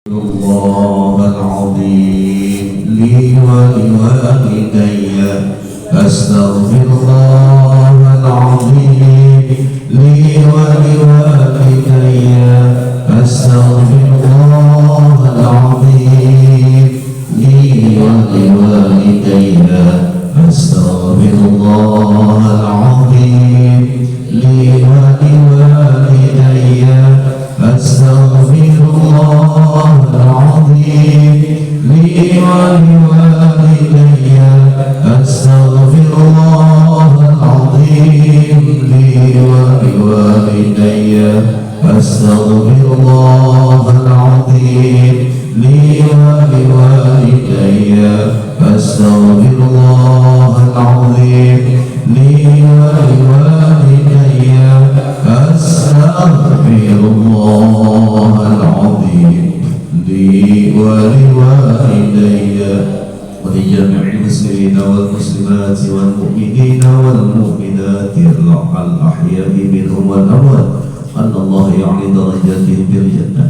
الله العظيم لي ولوالدي أستغفر الله العظيم لي ولوالدي أستغفر الله العظيم لي ولوالدي أستغفر الله العظيم لي ولوالدي أستغفر الله العظيم لي ولوالدي أستغفر الله العظيم لي ولوالدي أستغفر الله العظيم لي ولوالدي أستغفر الله العظيم لي ولوالدي أستغفر الله العظيم لي ولوالدي ولجميع المسلمين والمسلمات والمؤمنين والمؤمنات الأحياء منهم والأموات أن الله يعلي درجاتهم بالجنة.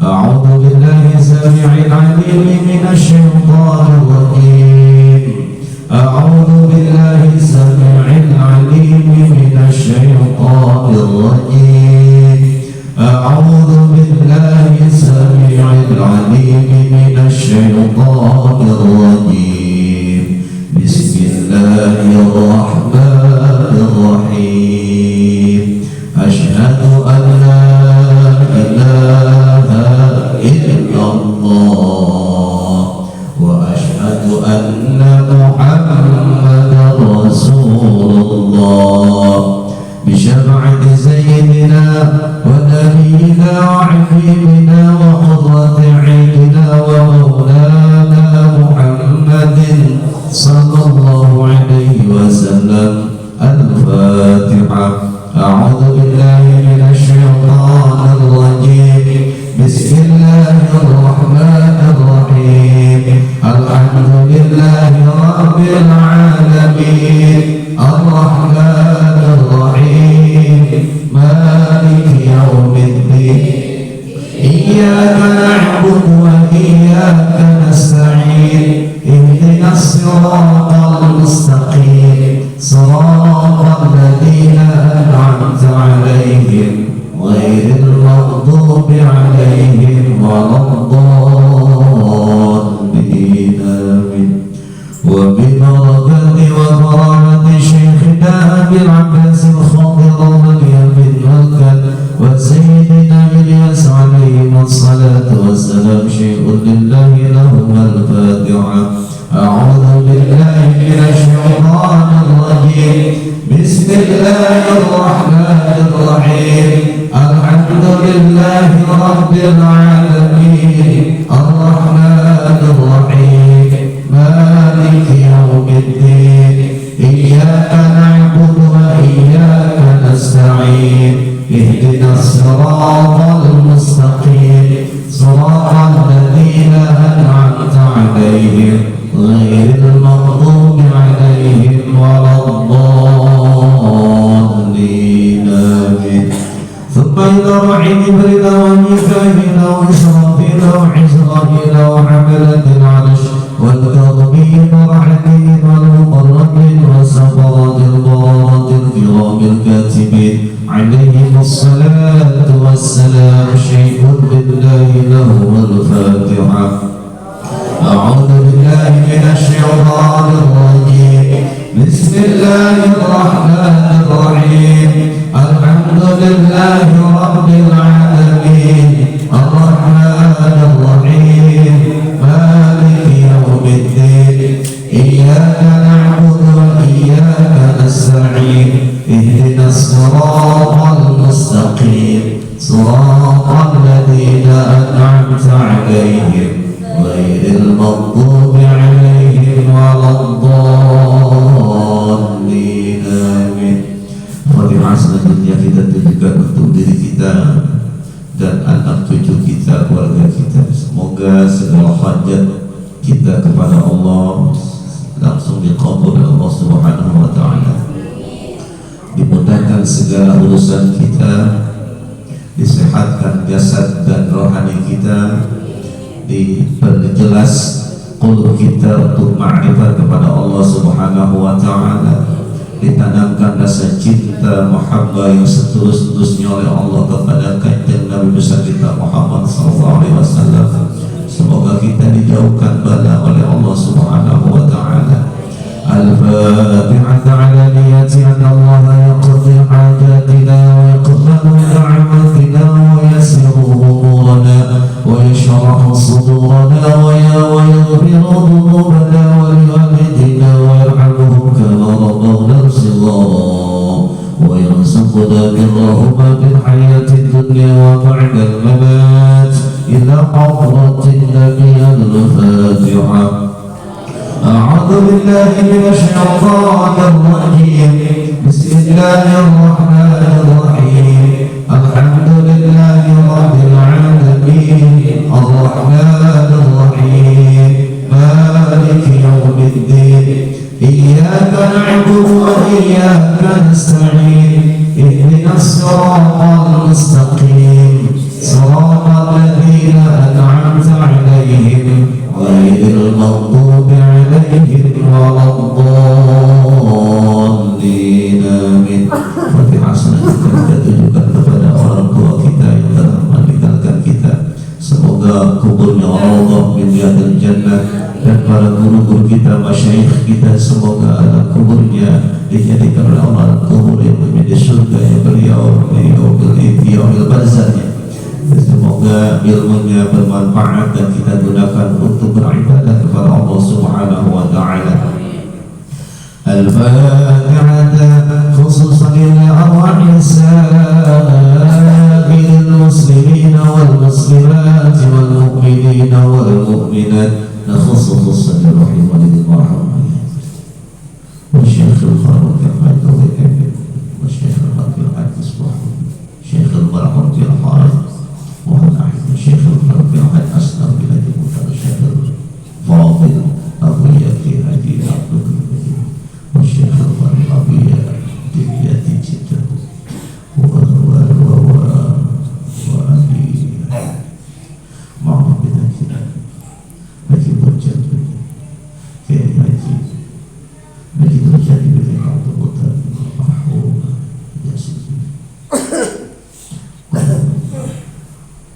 أعوذ بالله السميع العليم من الشيطان الرجيم. أعوذ بالله السميع العليم من الشيطان الرجيم. أعوذ بالله السميع العليم من الشيطان الرجيم. بسم الله الرحمن الرحيم. أشهد أن لا إله إلا الله وأشهد أن محمدا رسول الله بشفاعة سيدنا ونبينا وحبيبنا وقرة عيننا ومولانا محمد صلى الله عليه وسلم. الفاتحة. أعوذ بالله من الشيطان الرجيم. بسم الله الرحمن الرحيم. الحمد لله رب العالمين الرحمن الرحيم مالك يوم الدين إياك نعبد وإياك نستعين اهدنا الصراط المستقيم صراط الذين أنعمت عليهم غير المغضوب عليهم ولا الضالين. آمين. وببركة وبركة شيخنا أبي العباس الخضر واليمين والكل وسيدنا إلياس عليهم الصلاة والسلام شيء لله لهم الفاتحة. أعوذ بالله من الشيطان الرجيم. بسم الله الرحمن الرحيم. الحمد لله رب العالمين الرحمن الرحيم مالك يوم الدين إياك نعبد وإياك نستعين اهدنا الصراط المستقيم صراط الذين أنعمت عليهم غير المغضوب عليهم ولا الضالين. آمين. ثم إلى رحم جبريل وميكائيل وإسرافيل وعزرائيل وحملة العرش والكاظمين والرحمين والمقربين والسفرات البررة الكرام الكاتبين عليهم الصلاة والسلام. شيء بالله لهم الفاتحة. أعوذ بالله من الشيطان الرجيم. بسم الله الرحمن الرحيم. الحمد لله رب العالمين الرحمن الرحيم مالك يوم الدين إياك نعبد وإياك نستعين اهدنا الصراط المستقيم صراط الذين أنعمت عليهم غير المغضوب عليهم ولا الضالين. آمين. Fatihah selanjutnya kita tujukan untuk diri kita dan anak cucu kita, keluarga kita. Semoga segala hajat kita kepada Allah langsung dikabul oleh Allah Subhanahu wa taala. Dimudahkan segala urusan kita, disehatkan jasad dan rohani kita, diperjelas qulub kita untuk ma'rifat kepada Allah Subhanahu wa Ta'ala, ditanamkan rasa cinta mahabbah yang setulus-tulusnya oleh Allah kepada kanjeng Nabi besar kita Muhammad SAW. Semoga kita dijauhkan bala oleh Allah Subhanahu wa Ta'ala. Al-Fatihah ala niyati anna Allah yaqdi hajatina wa yaqbalu da'watina wa yasiru umurana wa yashrahu sudurana wa yaghfiru dhunubana wa liwalidina wa yarhamuhum kama rabbawna صغارا ويرزقنا برهما في الحياة الدنيا وبعد الممات إلى حضرة النبي الفاتحة. أعوذ بالله من الشيطان الرجيم. بسم الله الرحمن الرحيم. الحمد لله رب العالمين الرحمن الرحيم مالك يوم الدين إياك نعبد وإياك نستعين اهدنا الصراط المستقيم صراط الذين أنعمت عليهم غير المغضوب عليهم ولا الضالين آمين. Fatihah selanjutnya kita tujukan kepada orang tua kita yang telah meninggalkan kita. Semoga kuburnya Allah min riyadil jannah, dan para guru-guru kita, masyayikh kita, semoga alam kuburnya dijadikan oleh Allah kubur yang menjadi surga beliau di yaumil barzahnya. Semoga ilmunya bermanfaat dan kita gunakan untuk beribadah kepada Allah Subhanahu wa Ta'ala. Al-Fatihah khususan li arwahil sa'iril muslimin wal muslimat wal mu'minin wal mu'minat نخص خصة الرحيم والد المرحوم والشيخ الخالق الحاج والشيخ الخالق الحاج مصباح شيخ المرحوم في الحارث والأحد الشيخ الخالق الحاج أسلم بلاد المنتهى الشيخ الفاضل أبويا في هذه عبد والشيخ الخالق أبويا دنياتي جدا وأبي معهم بذلك Haji Bojang Kiai Haji Bojang bin Abdul Mutar Mahmud Yasin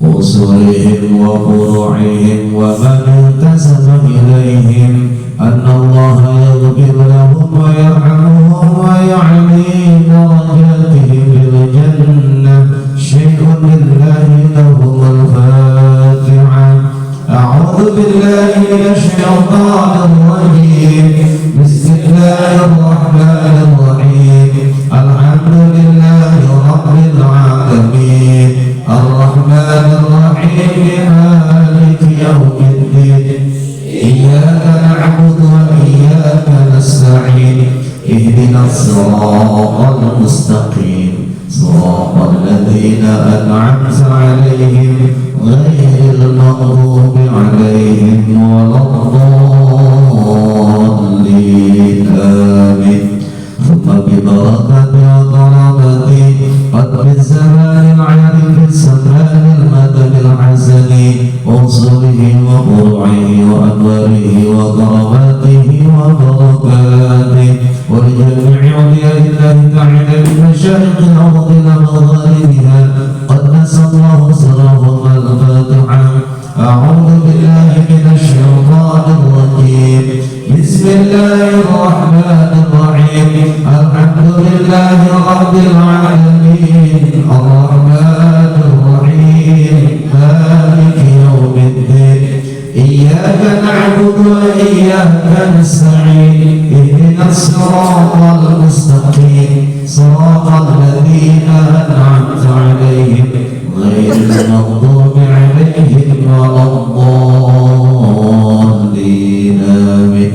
usulihim wa furu'ihim wa man intasaba ilayhim anna Allah yaghfir lahum wa yarhamuhum wa ya'li darajatihim bil jannah syai'un lillahi lahum al-Fatihah. أعوذ بالله من الشيطان الرجيم. بسم الله الرحمن الرحيم. الحمد لله رب العالمين الرحمن الرحيم مالك يوم الدين إياك نعبد وإياك نستعين اهدنا الصراط المستقيم صراط الذين أنعمت عليهم غير المغضوب عليهم ولا الضالين آمين. ثم ببركة وكرامة قدر الزمان العارف السمان المدد الحسن وصوله وفروعه وأنواره وكراماته وبركاته ولجميع أولياء الله تعالى بمشارق الأرض ومغاربها قدس الله سرهم الفاتحة. أعوذ بالله من الشيطان الرجيم. بسم الله الرحمن الرحيم. الحمد لله رب العالمين الرحمن الرحيم مالك يوم الدين إياك نعبد وإياك نستعين اهدنا الصراط المستقيم صراط الذين أنعمت عليهم غير المغضوب عليهم ولا الضالين آمين.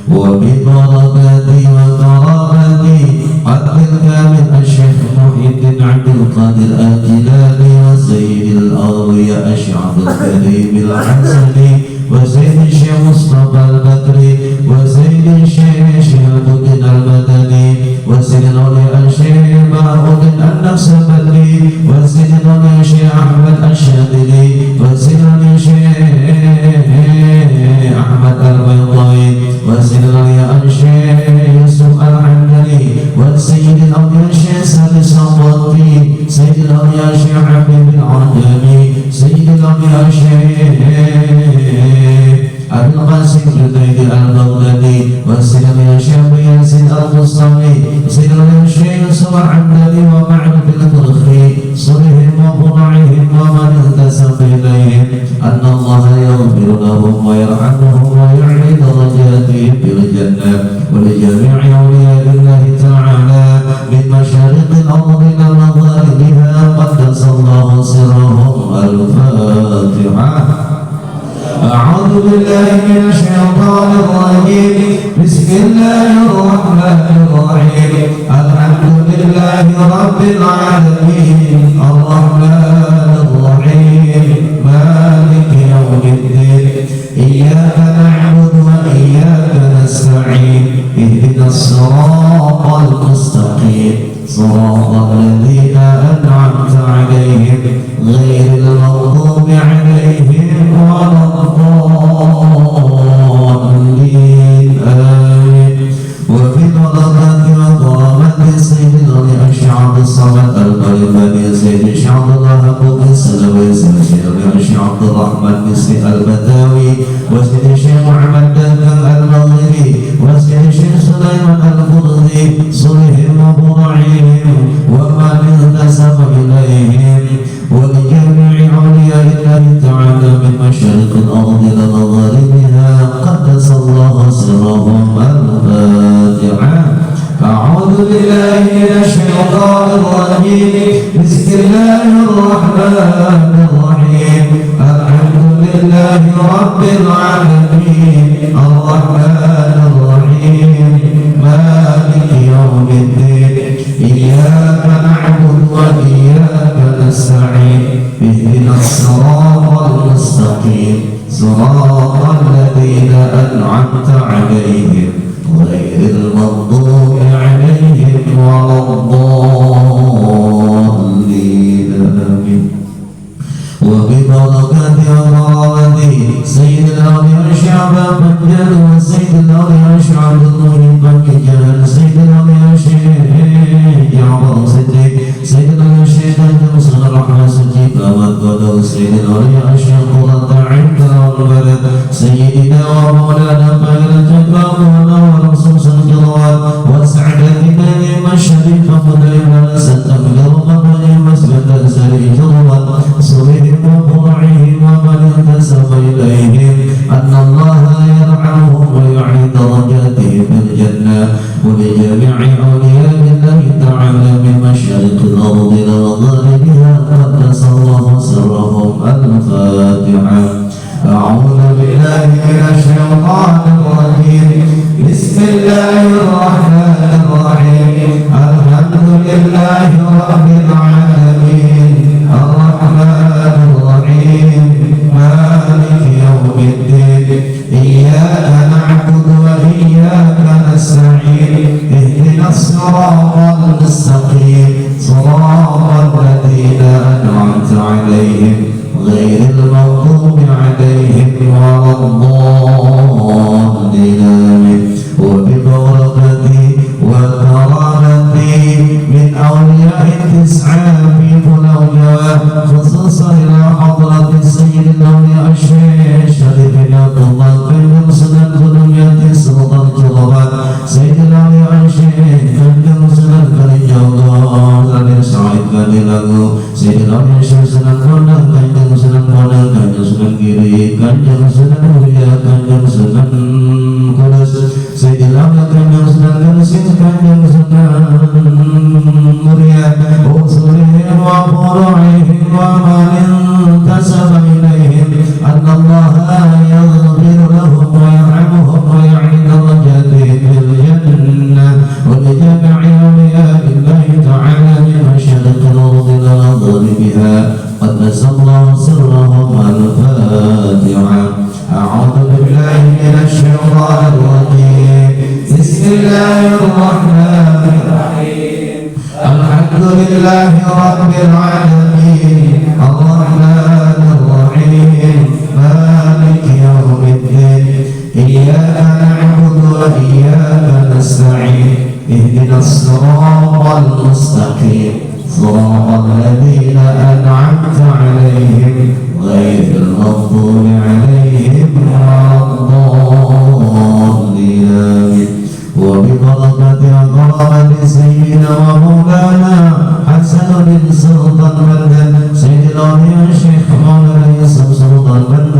وببركاته وكرامته قدر كامل الشيخ محي الدين عبد القادر الجيلاني وسيد الأولياء الشيخ عبد الكريم الحسني وسيد الشيخ مصطفى البكري وسيد الشيخ شهاب الدين المدني وسيد الأولياء الشيخ بهاء النقشبندي وسيد الأولياء الشيخ أحمد الشاذلي وسيد الشيخ أن الله يغفر لهم ويرحمهم ويعلي درجاتهم في الجنة ولجميع أولياء الله تعالى من مشارق الأرض إلى مغاربها قدس الله سرهم. الفاتحة. أعوذ بالله من الشيطان الرجيم. بسم الله الرحمن الرحيم. الحمد لله رب العالمين الرحمن الرحيم مالك يوم الدين إياك نعبد وإياك نستعين اهدنا الصراط المستقيم صراط الذين أنعمت عليهم غير المغضوب عليهم ولا الضالين آمين. وفي البركة وكرامة سيدنا الشعب الصمد القريب بن سيد شعب الله أبو السلوي سيدنا الشيخ عبد الرحمن بن البداوي وسيد الشيخ محمد دكان المغربي وسيد الشيخ سليمان الفرضي صلهم وبرعهم ومن انتسب إليهم ولجميع أولياء الله تعالى من مشارق الأرض إلى مغاربها قدس الله سرهم. الفاتحة. أعوذ بالله من الشيطان الرجيم. بسم الله الرحمن الرحيم. الحمد لله رب العالمين الرحمن الرحيم مالك يوم الدين إياك نعبد وإياك نستعين اهدنا الصراط المستقيم صراط الذين أنعمت عليهم غير المغضوب عليهم ولا الضالين آمين. وببركة وكرامة سيد الأولياء شعب بنجل وسيد الأولياء شعب النور بنجل سيد الأولياء شيخ جعفر صديق سيد الأولياء شيخ جمصر الرحمة سجيب وقدر سيد الأولياء الشيخ قرة عند البلد سيدنا ومولانا خير الجبار ونور رسوس الجواد وسعدتنا نعم الشريف مدينة ستغفر قبل مسجد سري جواد صلهم وبرعهم ومن انتسب إليهم أن الله يرحمهم ويعلي درجاتهم في الجنة ولجميع أولياء الله تعالى من مشارق الأرض إلى مغاربها قدس الله سرهم. الفاتحة. أعوذ بالله من الشيطان الرجيم. بسم الله الرحمن الرحيم. الحمد لله رب العالمين الرحمن الرحيم مالك يوم الدين إياك نعبد وإياك نستعين اهدنا الصراط المستقيم صراط الذين أنعمت عليهم غير المغضوب عليهم ولا الضالين آمين. وببركة وكرامة من أولياء التسعة في فلوجة خصوصا إلى حضرة السيد الأولياء الشيخ شريف بن عبد الله بن مسلم ذرية سلطان جلبات سيد الأولياء الشيخ بن مسلم بن جواد بن سعيد بن لغو سيد الأولياء الشيخ سلام كونان كنجم سلام كونان كنجم سلام kiri kanjeng Sunan Mulia kanjeng Sunan Kudus سيد الأولياء kanjeng Sunan Kudus kanjeng Sunan Mulia وصلهم وفرعهم ومن انتسب إليهم أن الله يغفر لهم ويرحمهم ويعلي درجاتهم في الجنة ولجميع أولياء الله تعالى من مشارق الأرض إلى مغاربها قدس الله سرهم. الفاتحة. أعوذ بالله من الشيطان الرجيم. بسم الله الرحمن الرحيم. الحمد لله رب العالمين الرحمن الرحيم مالك يوم الدين إياك نعبد وإياك نستعين اهدنا الصراط المستقيم صراط الذين أنعمت عليهم غير المغضوب عليهم ولا الضالين. وببركة وكرامة سيدنا ومولانا حسن بن سلطان بن سيد الأولياء الشيخ مولانا يوسف سلطان بن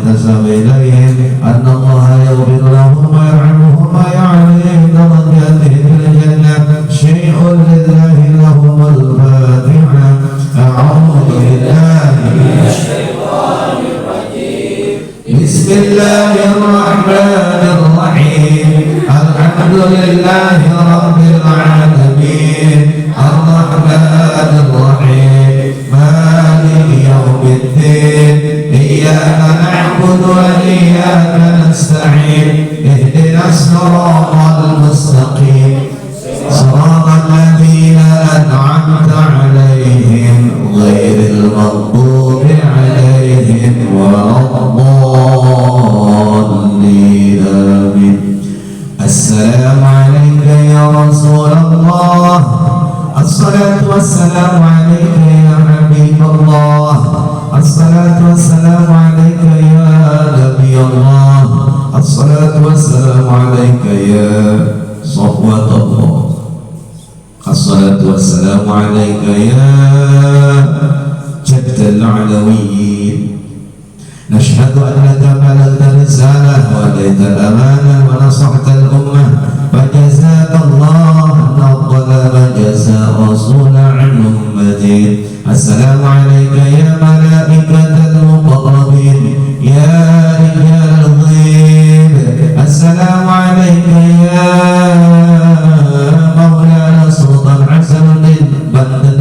انتسب إليهم أن الله يغفر لهم ويرحمهم ويعليهم درجاتهم في الجنة شيء لله لهم الفاتحة. أعوذ بالله من الشيطان الرجيم. بسم الله الرحمن الرحيم. الحمد لله رب العالمين الرحمن الرحيم مالك يوم الدين إياك نعبد وإياك نستعين اهدنا الصراط المستقيم صراط الذين أنعمت عليهم غير المغضوب عليهم ولا الضالين. آمين. السلام عليك يا رسول الله. الصلاة والسلام عليك يا حبيب الله. الصلاة والسلام عليك يا نبي الله. الصلاة والسلام عليك يا صفوة الله. الصلاة والسلام عليك يا جد العلويين. نشهد أنك بلغت الرسالة وأديت الأمانة ونصحت الأمة فجزاك الله أفضل ما جزى الرسول عن أمته. السلام عليك يا ملائكة المقربين يا رجال الغيب. السلام عليك يا مولانا سلطان حسن البندر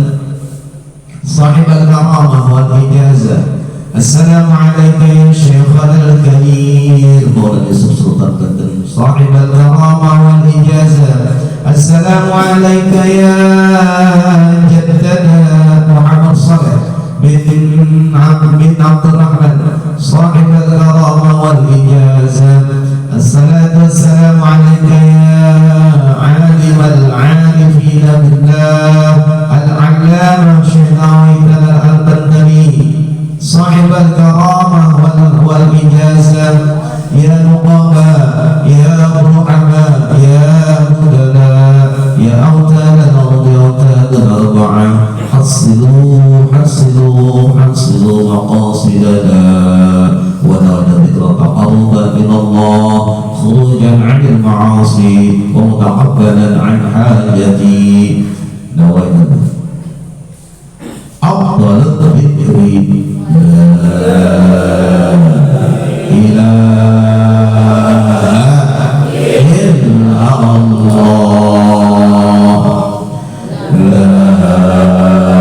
صاحب الكرامة والإجازة. السلام عليك يا شيخنا الكبير مولانا سلطان البندر صاحب الكرامة والإجازة. السلام عليك يا جدنا محمد صالح بن عبد الرحمن صاحب الكرامة والإجازة. الصلاة والسلام عليك يا عالم العارفين بالله العلامة شيخ عيسى البندري صاحب الكرامة والإجازة. يا نقباء يا رحماء يا مدناء يا أوتاد الأرض أوتاد الأربعة حصلوا مقاصدنا ونال ذكر تقربا إلى الله خروجا عن المعاصي ومتقبلا عن حاجتي. نوينا أفضل الذكر لا إله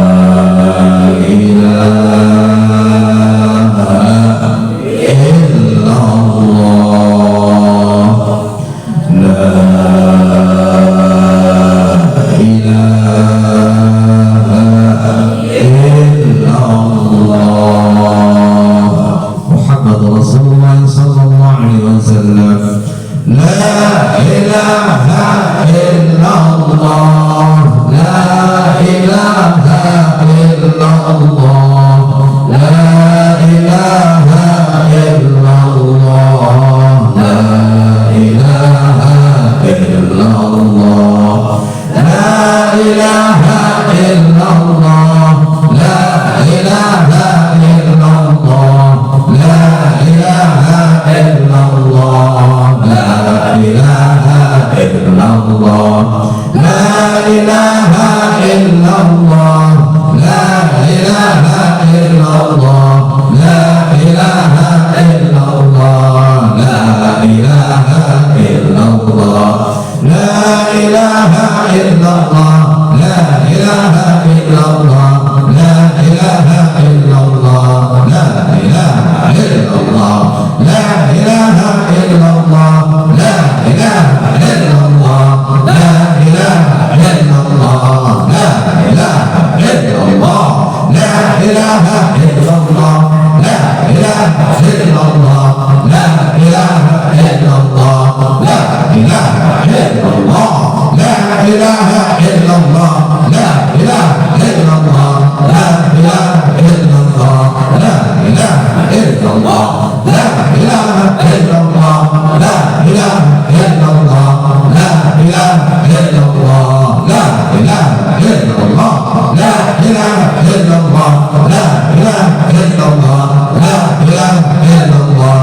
إلا الله لا إله إلا الله لا إله إلا الله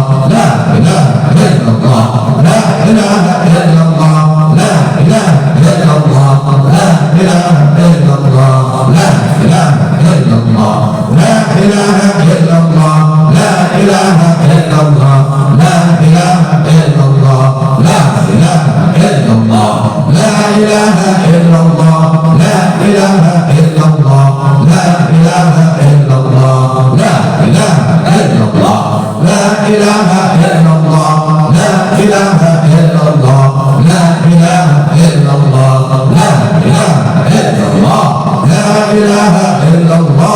ilaha illallah,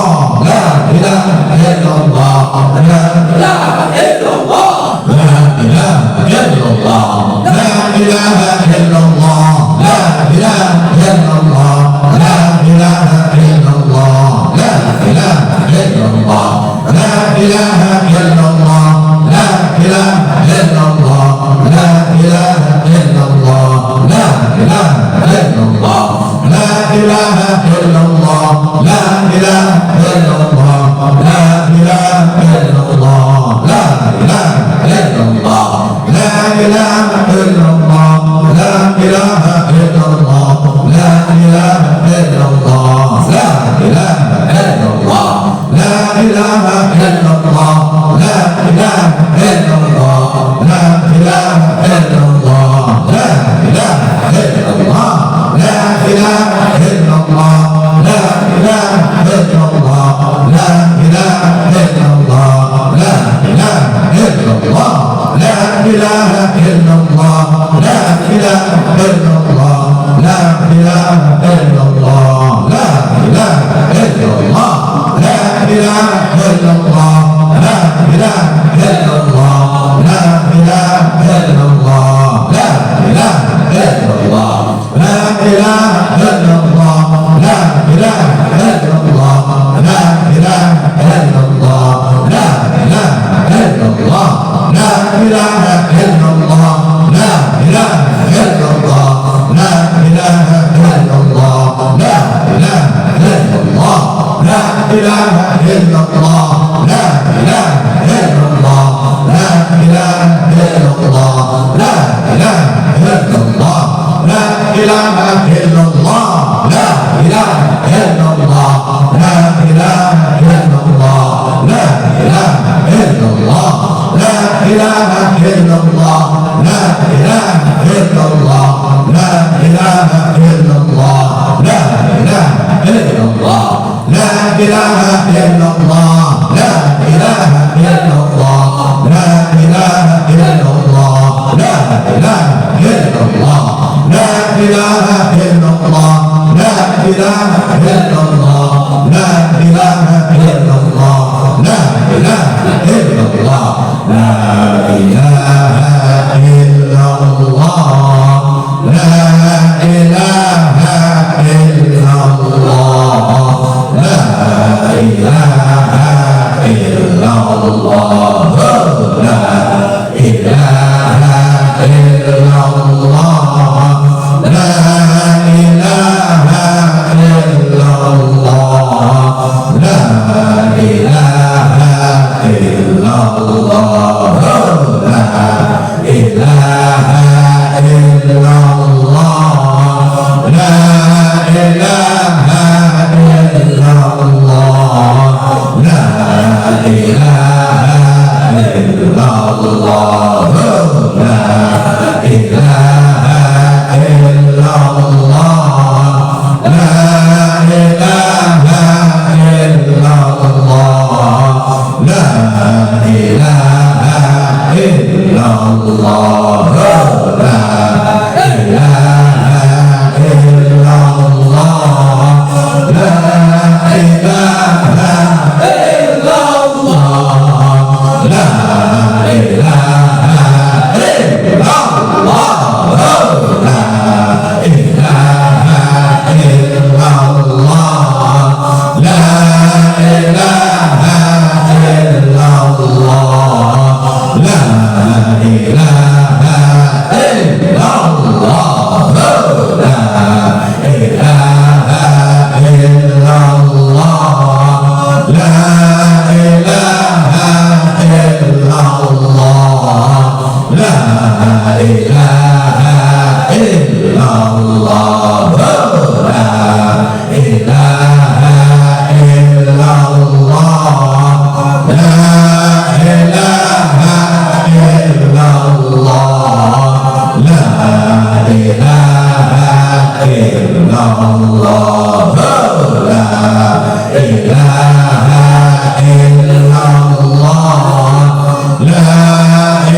la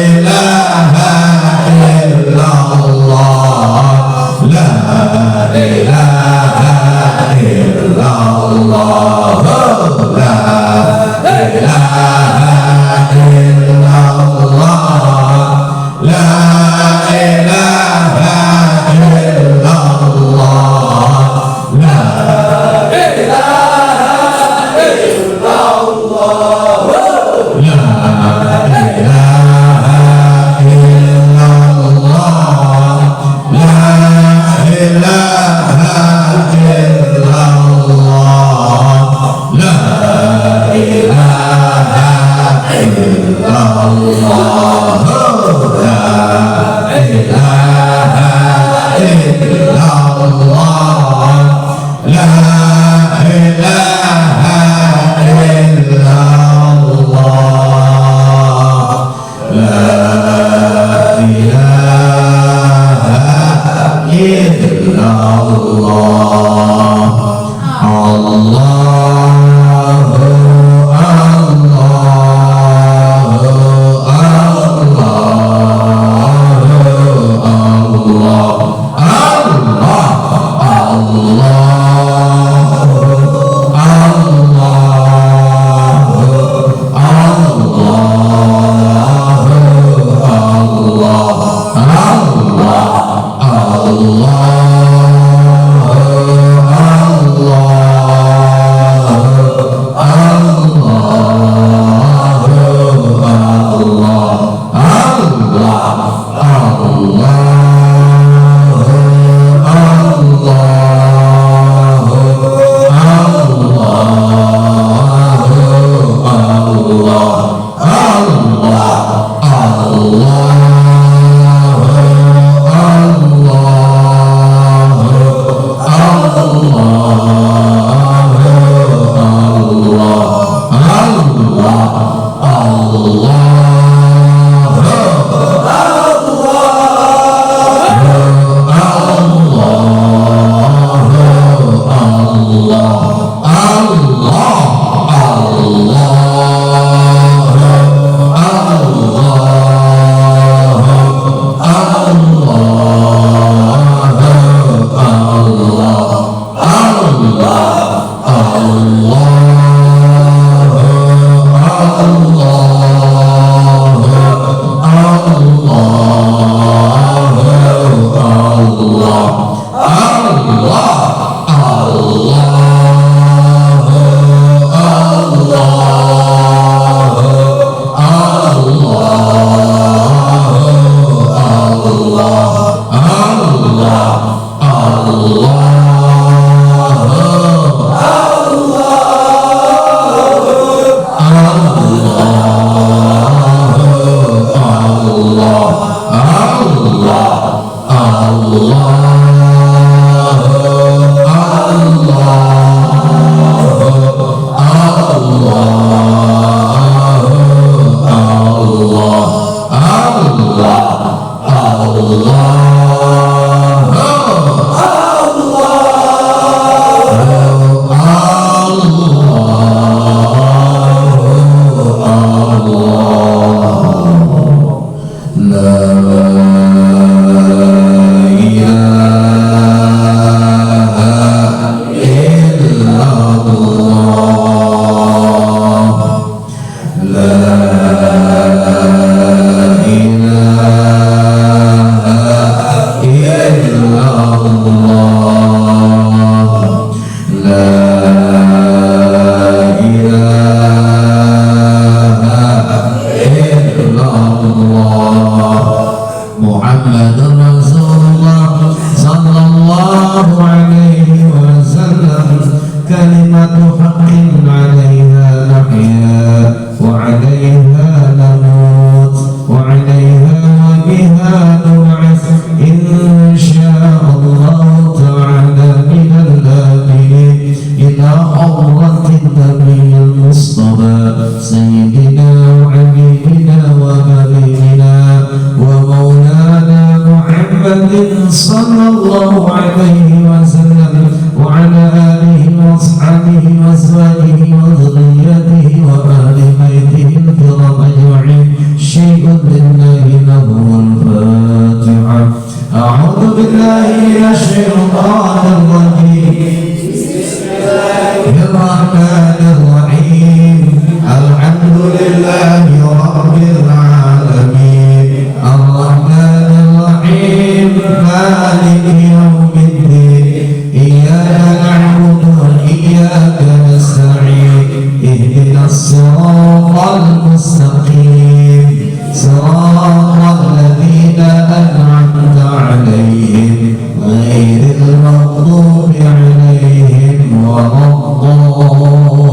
غير المغضوب عليهم ولا الضالين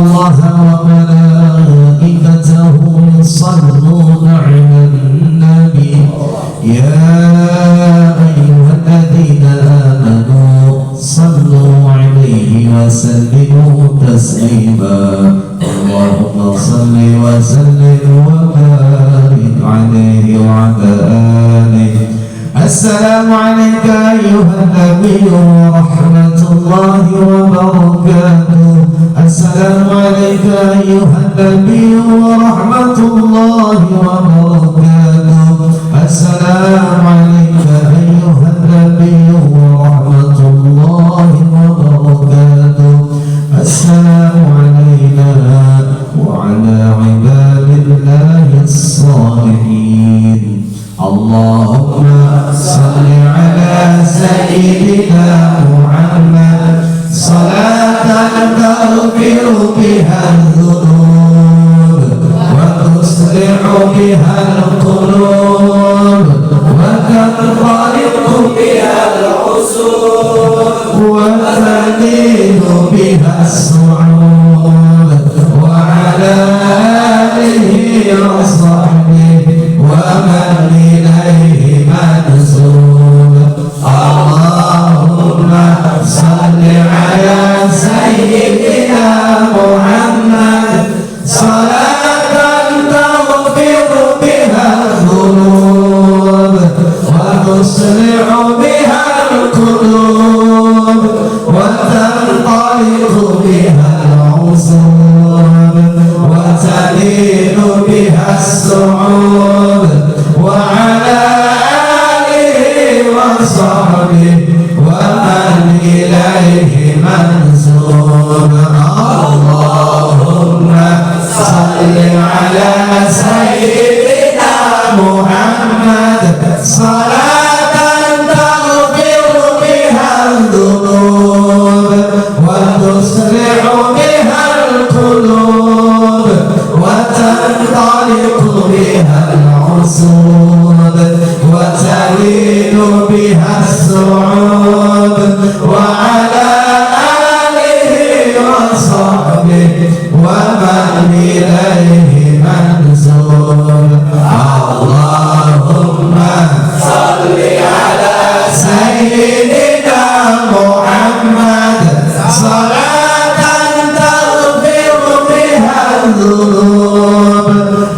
الله وملائكته يصلون على النبي يا أيها الذين آمنوا صلوا عليه وسلموا تسليما اللهم صل وسلم وبارك عليه وعلى آله. السلام عليك أيها النبي ورحمة الله وبركاته. السلام عليك أيها النبي ورحمة الله وبركاته. السلام عليك أيها النبي ورحمة الله وبركاته. السلام علينا وعلى عباد الله الصالحين. اللهم صل على سيدنا محمد صلاة تغفر بها الذنوب وتصلح بها القلوب وتنطلق بها العصور وتلين بها الصعود وعلى آله وصحبه ومن إليه منسوب. اللهم صل على سيدنا محمد صلاة تغفر بها الذنوب وتصلح بها القلوب وتنطلق بها العصور وتلين بها الصعود وعلى آله وصحبه ومن إليه منسوب. اللهم صل على سيدنا محمد صلاة تغفر بها الذنوب وتصلح بها القلوب وتنطلق بها العصور وتلين بها الصعود وعلى آله وصحبه ومن إليه منسوب. اللهم صل على سيدنا محمد صلاة تغفر بها الذنوب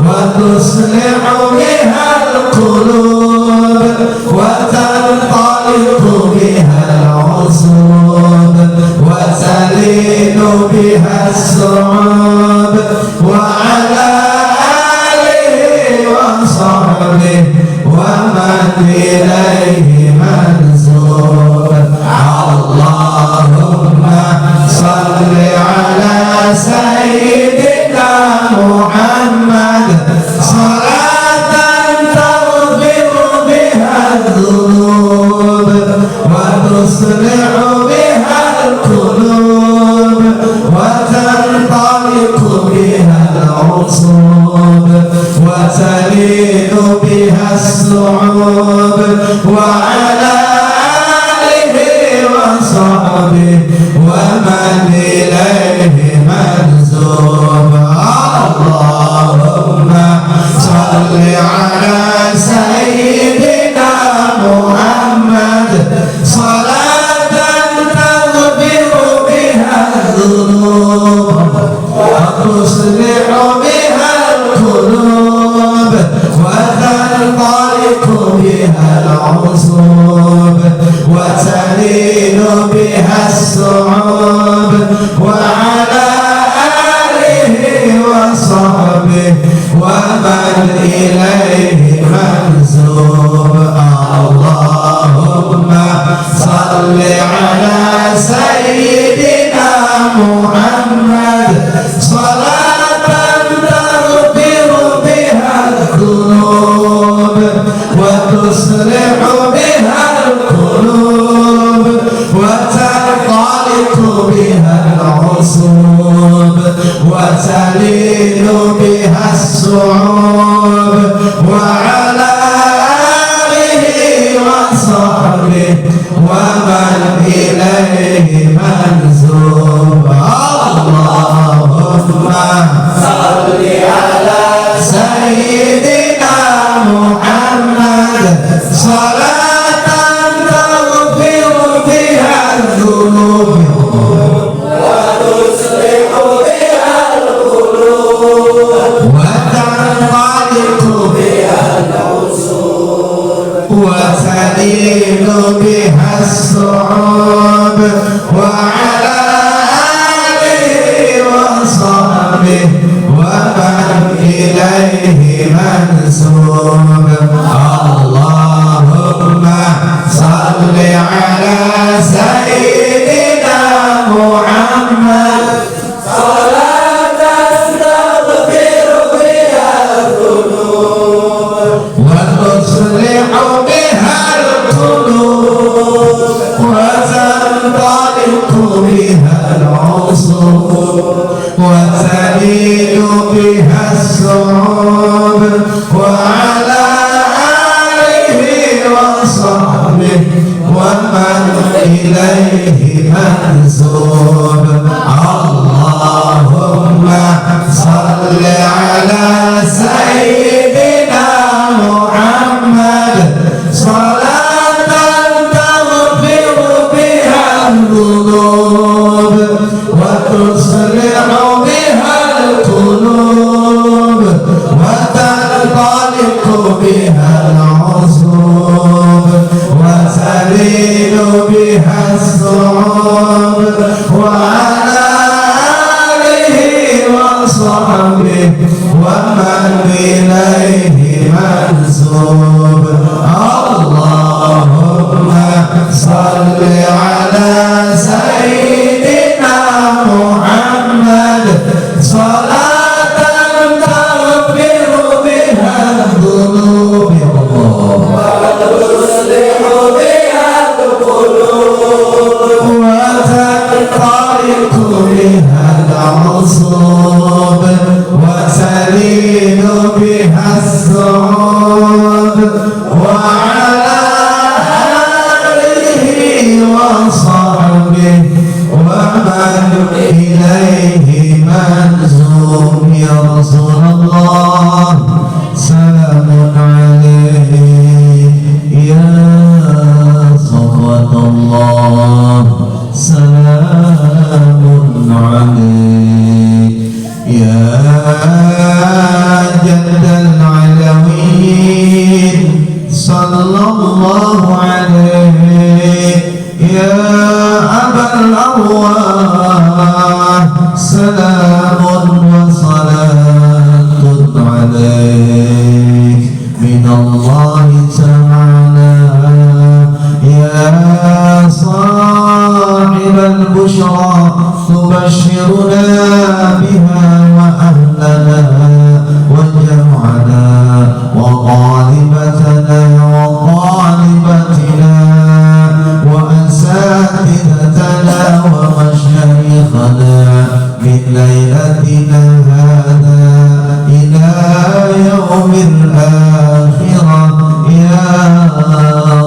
وتصلح بها القلوب وتنطلق بها العصور وتلين بها الصعود وعلى آله وصحبه ومن إليه منسوب. اللهم صل على سيدنا محمد صلاة تغفر بها الذنوب وتصلح بها القلوب وتنطلق بها العصور وتلين بها الصعود وعلى آله وصحبه ومن إليه منسوب. اللهم صل على سيدنا محمد صلاة تغفر بها الذنوب وتصلح بها القلوب وتنطلق بها العصور وتلين بها الصعود وعلى آله وصحبه ومن إليه منسوب. اللهم صل على سيدنا محمد صلاة تغفر بها الذنوب وتصلح بها القلوب وتنطلق بها العصور وتلين بها الصعود وعلى آله وصحبه ومن إليه منسوب. اللهم سيدنا محمد صلاة تغفر بها الذنوب وتصلح بها القلوب وتنطلق بها العصور وتلين بها الصعاب وعلى آله وصحبه ومن إليه منسوب اللهم صل على سيدنا محمد صلاة تغفر بها الذنوب وتصلح بها القلوب وتنطلق بها العصور وتلين بها الصعوب وعلى آله وصحبه ومن إليه منسوب اللهم صل على سيدنا محمد صلاة تغفر بها الذنوب وتصلح بها القلوب وتنطلق بها العصور وتلين بها الصعوب وعلى آله وصحبه ومن إليه منسوب اللهم صل على سيدنا محمد صلاة تغفر بها الذنوب وتصلح بها القلوب وتنطلق بها العصوب وتلين بها الصعوب وعلى آله وصحبه ومن إليه منسوب يا رسول الله سلام عليك يا صفوة الله سلام عليك يا جد العالمين صلى الله عليه يا أبا الأرواح سلام وصلاة عليك من الله تعالى يا صاحب البشرى تبشرنا بها وأهلنا وجمعنا وطالبتنا وطالبتنا وأساتذتنا ومشايخنا من ليلتنا هذا إلى يوم الآخرة يا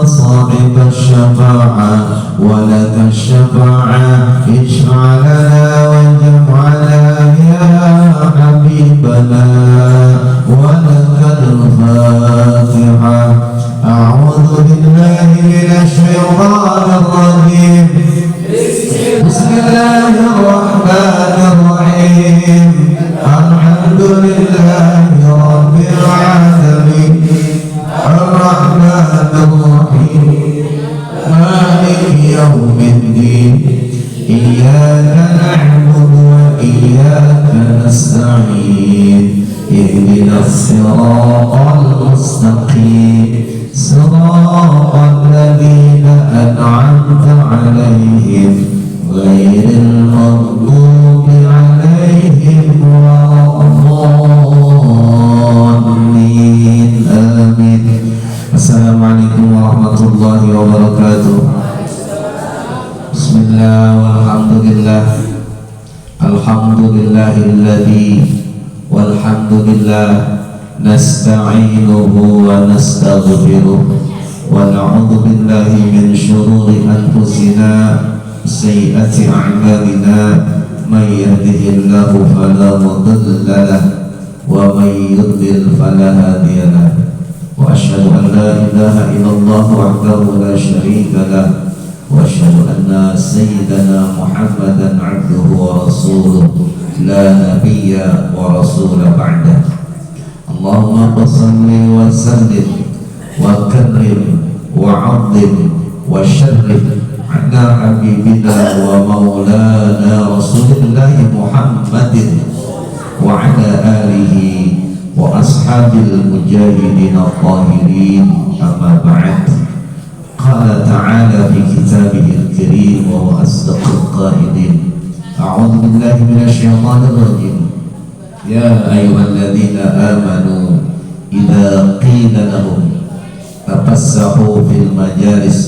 صاحب الشفاعة ولك الشفاعة اشفع لنا وجمعنا يا حبيبنا ولك الفاتحة أعوذ بالله من الشيطان الرجيم بسم الله الرحمن الرحيم الحمد لله رب العالمين الرحمن الرحيم مالك يوم الدين إياك نعبد وإياك نستعين اهدنا الصراط المستقيم صراط الذين أنعمت عليهم غير المغضوب عليهم ولا الضالين آمين. Assalamualaikum warahmatullahi wabarakatuh. Bismillah walhamdulillah alhamdulillahilladzi walhamdulillah nasta'inuhu wa nastaghfiruh wa na'udzu billahi min shururi anfusina sayyiati a'malina may yahdihillahu fala mudilla lahu ومن يضلل فلا هادي له وأشهد أن لا إله إلا الله وحده لا شريك له وأشهد أن سيدنا محمدا عبده ورسوله لا نبي ورسول بعده اللهم صل وسلم وكرم وعظم وشرف على حبيبنا ومولانا رسول الله محمد وعلى آله وأصحاب المجاهدين الطاهرين أما بعد قال تعالى في كتابه الكريم وهو أصدق القائلين أعوذ بالله من الشيطان الرجيم يا أيها الذين آمنوا إذا قيل لهم تفسحوا في المجالس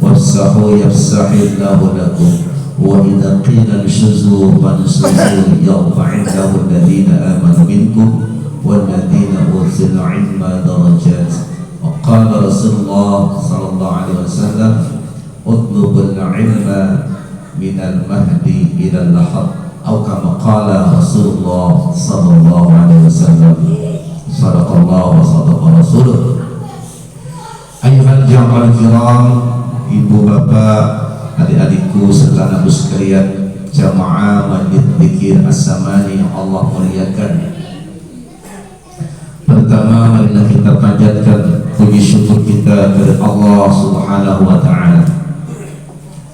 وافسحوا يفسح الله لكم وإذا قيل انشزوا فانشزوا يرفع الله الذين آمنوا منكم والذين أوتوا العلم درجات وقال رسول الله صلى الله عليه وسلم اطلبوا العلم من المهدي إلى اللحد أو كما قال رسول الله صلى الله عليه وسلم صدق الله وصدق رسوله. Ayuhal jamaah kiram, ibu bapak, adik-adikku serta nabi sekalian, jamaah majlis dzikir as-samani yang Allah muliakan. Pertama, marilah kita panjatkan puji syukur kita kepada Allah Subhanahu wa taala.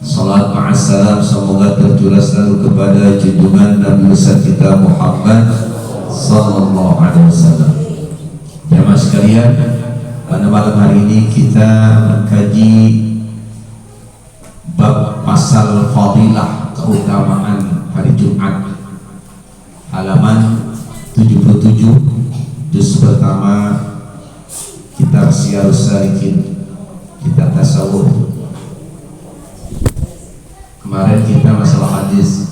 Salat ma'assalam semoga tercurah selalu kepada junjungan Nabi besar kita Muhammad sallallahu alaihi wasallam. Jamaah sekalian, pada malam hari ini kita mengkaji bab pasal fadilah keutamaan hari Jumat, halaman 77, juz pertama kitab Syiarus Salikin, kitab tasawuf. Kemarin kita masalah hadis,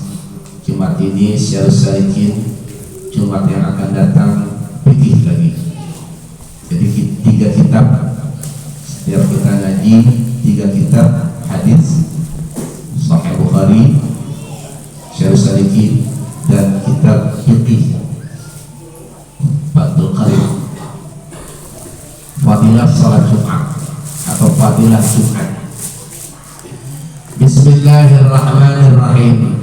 Jumat ini Syiarus Salikin, Jumat yang akan datang fikih lagi. Jadi 3 kitab, setiap kita ngaji 3 kitab hadis, Sahih Bukhari, Syiarus Salikin, dan kitab fikih Fathul Qarib, Fadilah Salat Jumat atau Fadilah Jumat. Bismillahirrahmanirrahim.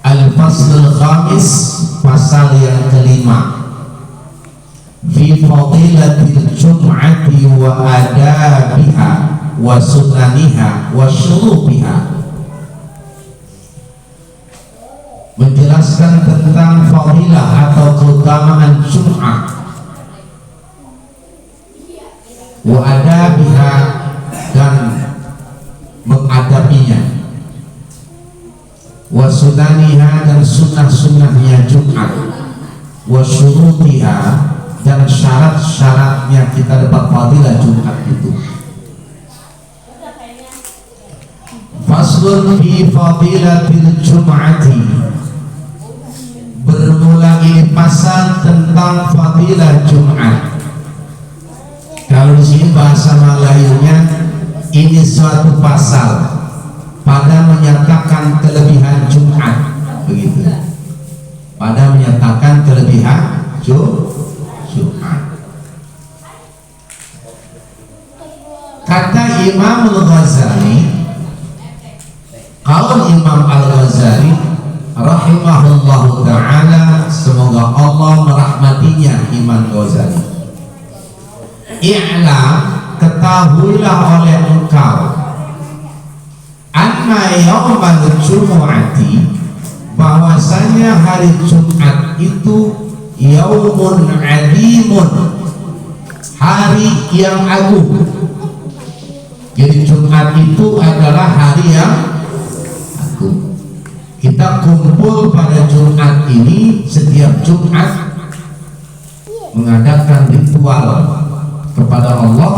Al-Faslul Khamis, pasal yang kelima, fi fadilatil jum'ati wa adabiha wa sunaniha wa syurubiha, menjelaskan tentang fadilah atau keutamaan Jumat, wa adabiha, dan mengadabinya, wa sunaniha, dan sunnah-sunnahnya Jumat, wa syurutiha, dan syarat-syaratnya kita dapat fadilah Jumat itu. Faslun fi fadilatil jum'ati, bermula ini pasal tentang fadilah Jumat. Kalau di sini bahasa Melayunya, ini suatu pasal pada menyatakan kelebihan Jumat, begitu. Pada menyatakan kelebihan Jumat. Kata Imam Al-Ghazali, qaul Imam Al-Ghazali rahimahullahu ta'ala, semoga Allah merahmatinya Imam Ghazali, i'lam, ketahuilah oleh engkau, anna yaumal jumu'ati, bahwasanya hari Jumat itu yaumun adimun, hari yang agung. Jadi Jumat itu adalah hari yang agung. Kita kumpul pada Jumat ini, setiap Jumat mengadakan ritual kepada Allah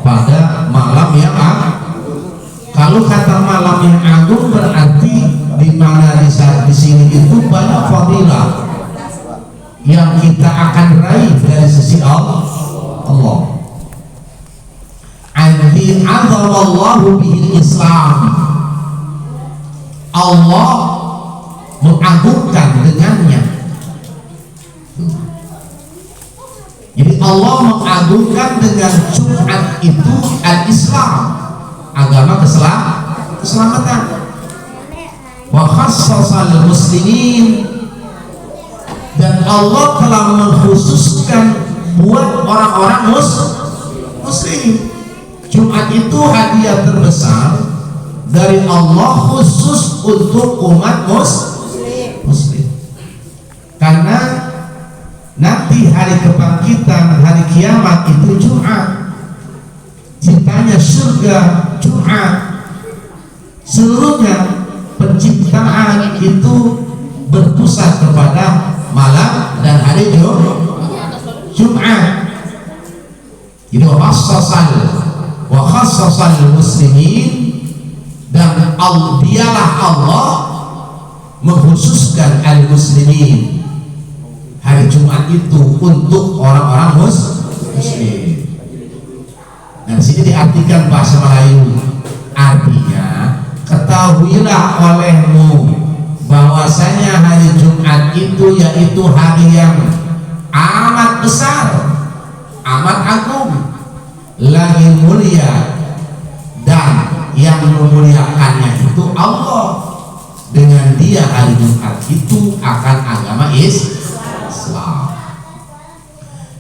pada malam yang agung. Kalau kata malam yang agung berarti di mana di sini itu banyak fadilah yang kita akan raih dari sisi Allah. Adi azamallahu bihil Islam, Allah mengagungkan dengannya Jadi Allah mengagungkan dengan Jumat itu al-Islam, agama keselamatan. Wa khassasal muslimin, dan Allah telah mengkhususkan buat orang-orang muslim. Jumat itu hadiah terbesar dari Allah khusus untuk umat muslim. Karena nanti hari kebangkitan, hari kiamat itu Jumat. Ciptanya surga Jumat. Seluruhnya penciptaan itu berpusat kepada malam dan hari Jumat. Jadi wa khassasal muslimin, dan dialah Allah mengkhususkan al-muslimin, hari Jumat itu untuk orang-orang muslim. Nah, di sini diartikan bahasa Melayu, artinya ketahuilah olehmu bahwasanya hari Jumat itu yaitu hari yang amat besar, amat agung, lagi mulia, dan yang memuliakannya itu Allah. Dengan dia hari Jumat itu akan agama Islam,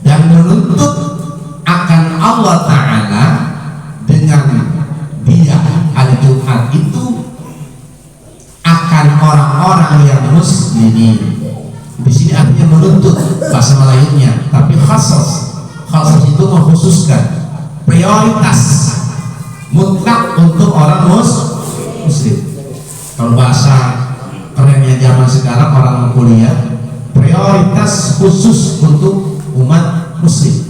dan menuntut akan Allah Ta'ala dengan dia hari Jumat itu akan orang-orang yang muslimin. Di sini artinya menuntut bahasa Melayunya, tapi khassas itu mengkhususkan, prioritas mutlak untuk orang muslim. Kalau bahasa kerennya zaman sekarang, orang kuliah, prioritas khusus untuk umat muslim.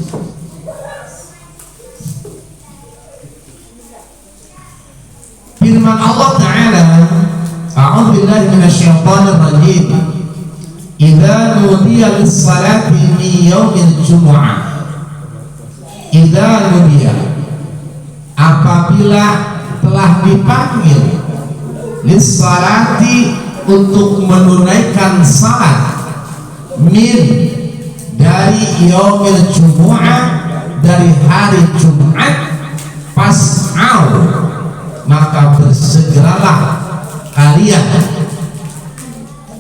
Firman Allah Ta'ala, a'udzu billahi minasyaitonir rajim, idza nudiya lis-salati min yaumil jumu'ah, idza nudiya, apabila telah dipanggil, lis-salati, untuk menunaikan salat, min, dari yaumil jumu'ah, dari hari Jumat, pas'au, maka bersegeralah kalian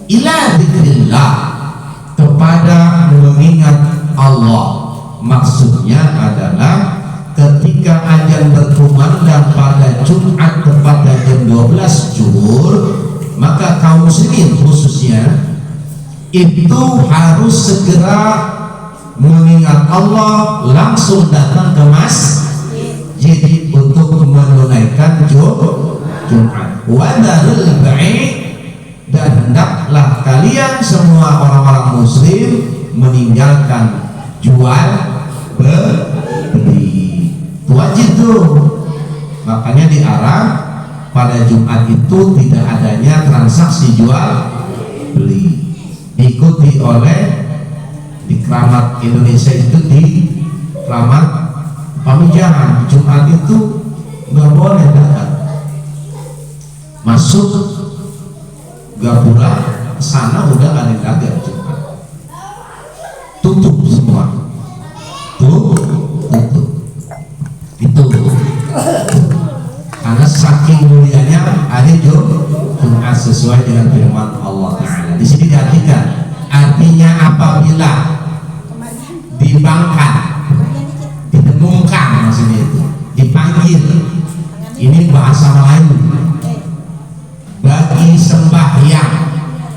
ila dzikrillah, kepada mengingat Allah. Maksudnya adalah ketika azan berkumandang pada Jumat kepada jam 12 zuhur, maka kaum muslimin khususnya itu harus segera mengingat Allah, langsung datang ke masjid untuk menunaikan Jumat. Wadarul ba'id, dan hendaklah kalian semua orang-orang muslim meninggalkan jual beli. Wajib tuh. Makanya di Arab pada Jumat itu tidak adanya transaksi jual beli. Diikuti oleh, di keramat Indonesia itu, di keramat pamijahan Jumat itu nggak boleh datang masuk gapura sana, udah ada yang dagang Jumat, tutup semua, tutup itu, karena saking mulianya hari Jumat sesuai dengan firman Allah Ta'ala. Di sini diartikan, artinya apabila dibangkan, didengungkan, maksudnya itu dipanggil, ini bahasa Melayu, bagi sembahyang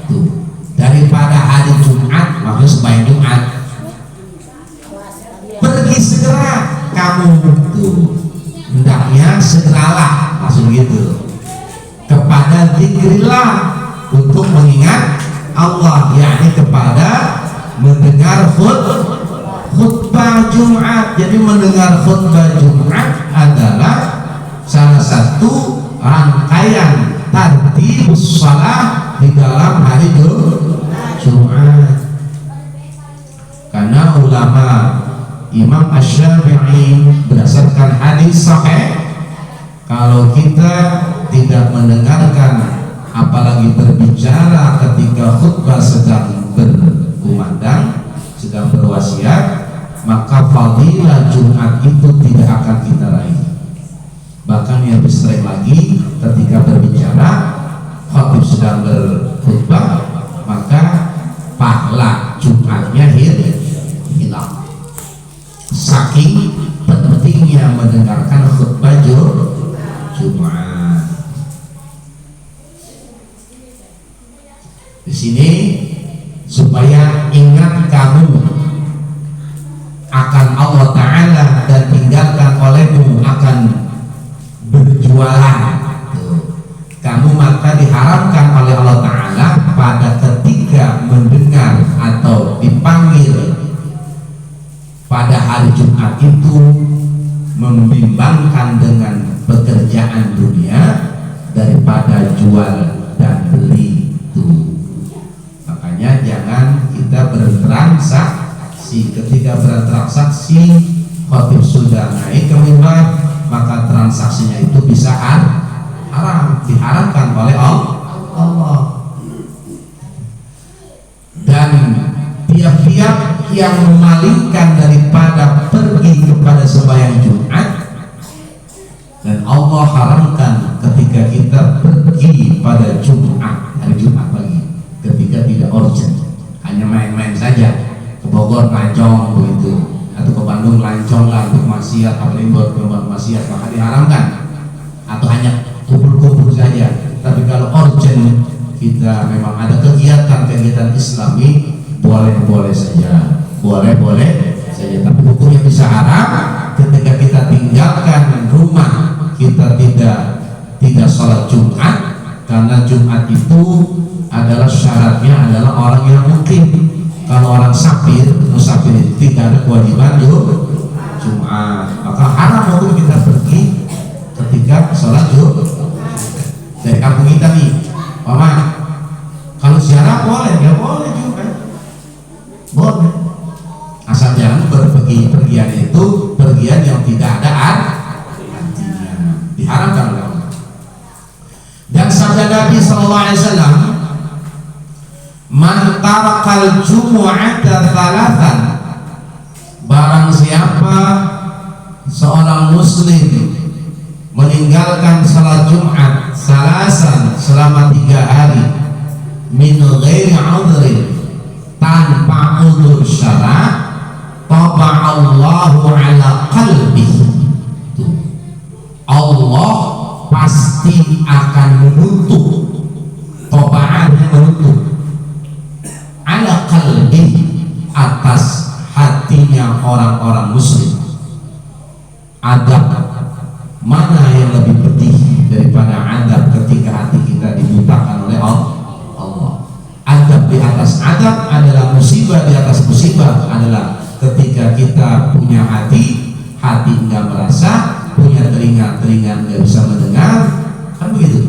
tuh, daripada hari Jumat, maksudnya sembahyang Jumat, pergi segera kamu tuh, hendaknya segeralah, maksud gitu, kepada dzikrillah, untuk mengingat Allah, yakni kepada mendengar khutbah Jumat. Jadi mendengar khutbah Jumat adalah salah satu rangkaian tartibus shalah di dalam hari Jumat. Karena ulama Imam Asy-Syafi'i berdasarkan hadis sahih, kalau kita tidak mendengarkan, apalagi berbicara ketika khutbah sedang berkumandang, sedang berwasiat, maka fadilah Jumat itu tidak akan kita raih. Bahkan yang lebih sering lagi, ketika berbicara khatib sedang berkhutbah, maka pahala Jumatnya hilang. Saking pentingnya mendengarkan khutbah Jumat. Di sini supaya ingat kamu akan Allah Ta'ala dan tinggalkan olehmu akan berjualan. Kamu maka diharamkan oleh Allah Ta'ala pada ketika mendengar atau dipanggil pada hari Jumat itu membimbangkan dengan pekerjaan dunia daripada jual dan beli itu. Makanya jangan kita bertransaksi. Ketika bertransaksi, khatib sudah naik ke mimbar, maka transaksinya itu bisa haram, diharamkan oleh Allah. Dan tiap-tiap yang memalingkan daripada pergi kepada sembahyang Jumat, dan Allah haramkan ketika kita pergi pada Jumat, hari Jumat pagi, ketika tidak urgent, hanya main-main saja ke Bogor lancong begitu, atau ke Bandung lancong lah untuk maksiat, apalagi buat maksiat, maka diharamkan. Atau hanya kumpul-kumpul saja. Tapi kalau urgent, kita memang ada kegiatan Islami, boleh-boleh saja, boleh-boleh saja. Tapi hukumnya bisa haram ketika kita tinggalkan rumah, kita tidak sholat Jumat, karena Jumat itu adalah syaratnya adalah orang yang mukim. Kalau orang musafir itu tidak ada kewajiban Jumat, maka haram hukum kita pergi ketika sholat Jumat. Dari kampung kita nih, Mama, kalau ziarah boleh, ya boleh juga, boleh. Asal jangan pergian itu pergian yang tidak ada artinya, diharamkan oleh Allah. Dan sabda Nabi SAW, man tarakal jumu'ata thalathan, barang siapa seorang muslim meninggalkan salat Jumat salasan selama 3 hari min ghairi udhrin, tanpa udhur syara', taba'allahu ala qalbihi, Allah pasti akan menutup, taba'an menutup, ala qalbihi, atas hatinya orang-orang muslim. Adab mana yang lebih pedih daripada adab ketika hati kita dibutakan oleh Allah? Adab di atas adab adalah musibah di atas musibah, adalah ketika kita punya hati enggak merasa, punya telinga enggak bisa mendengar, kan begitu.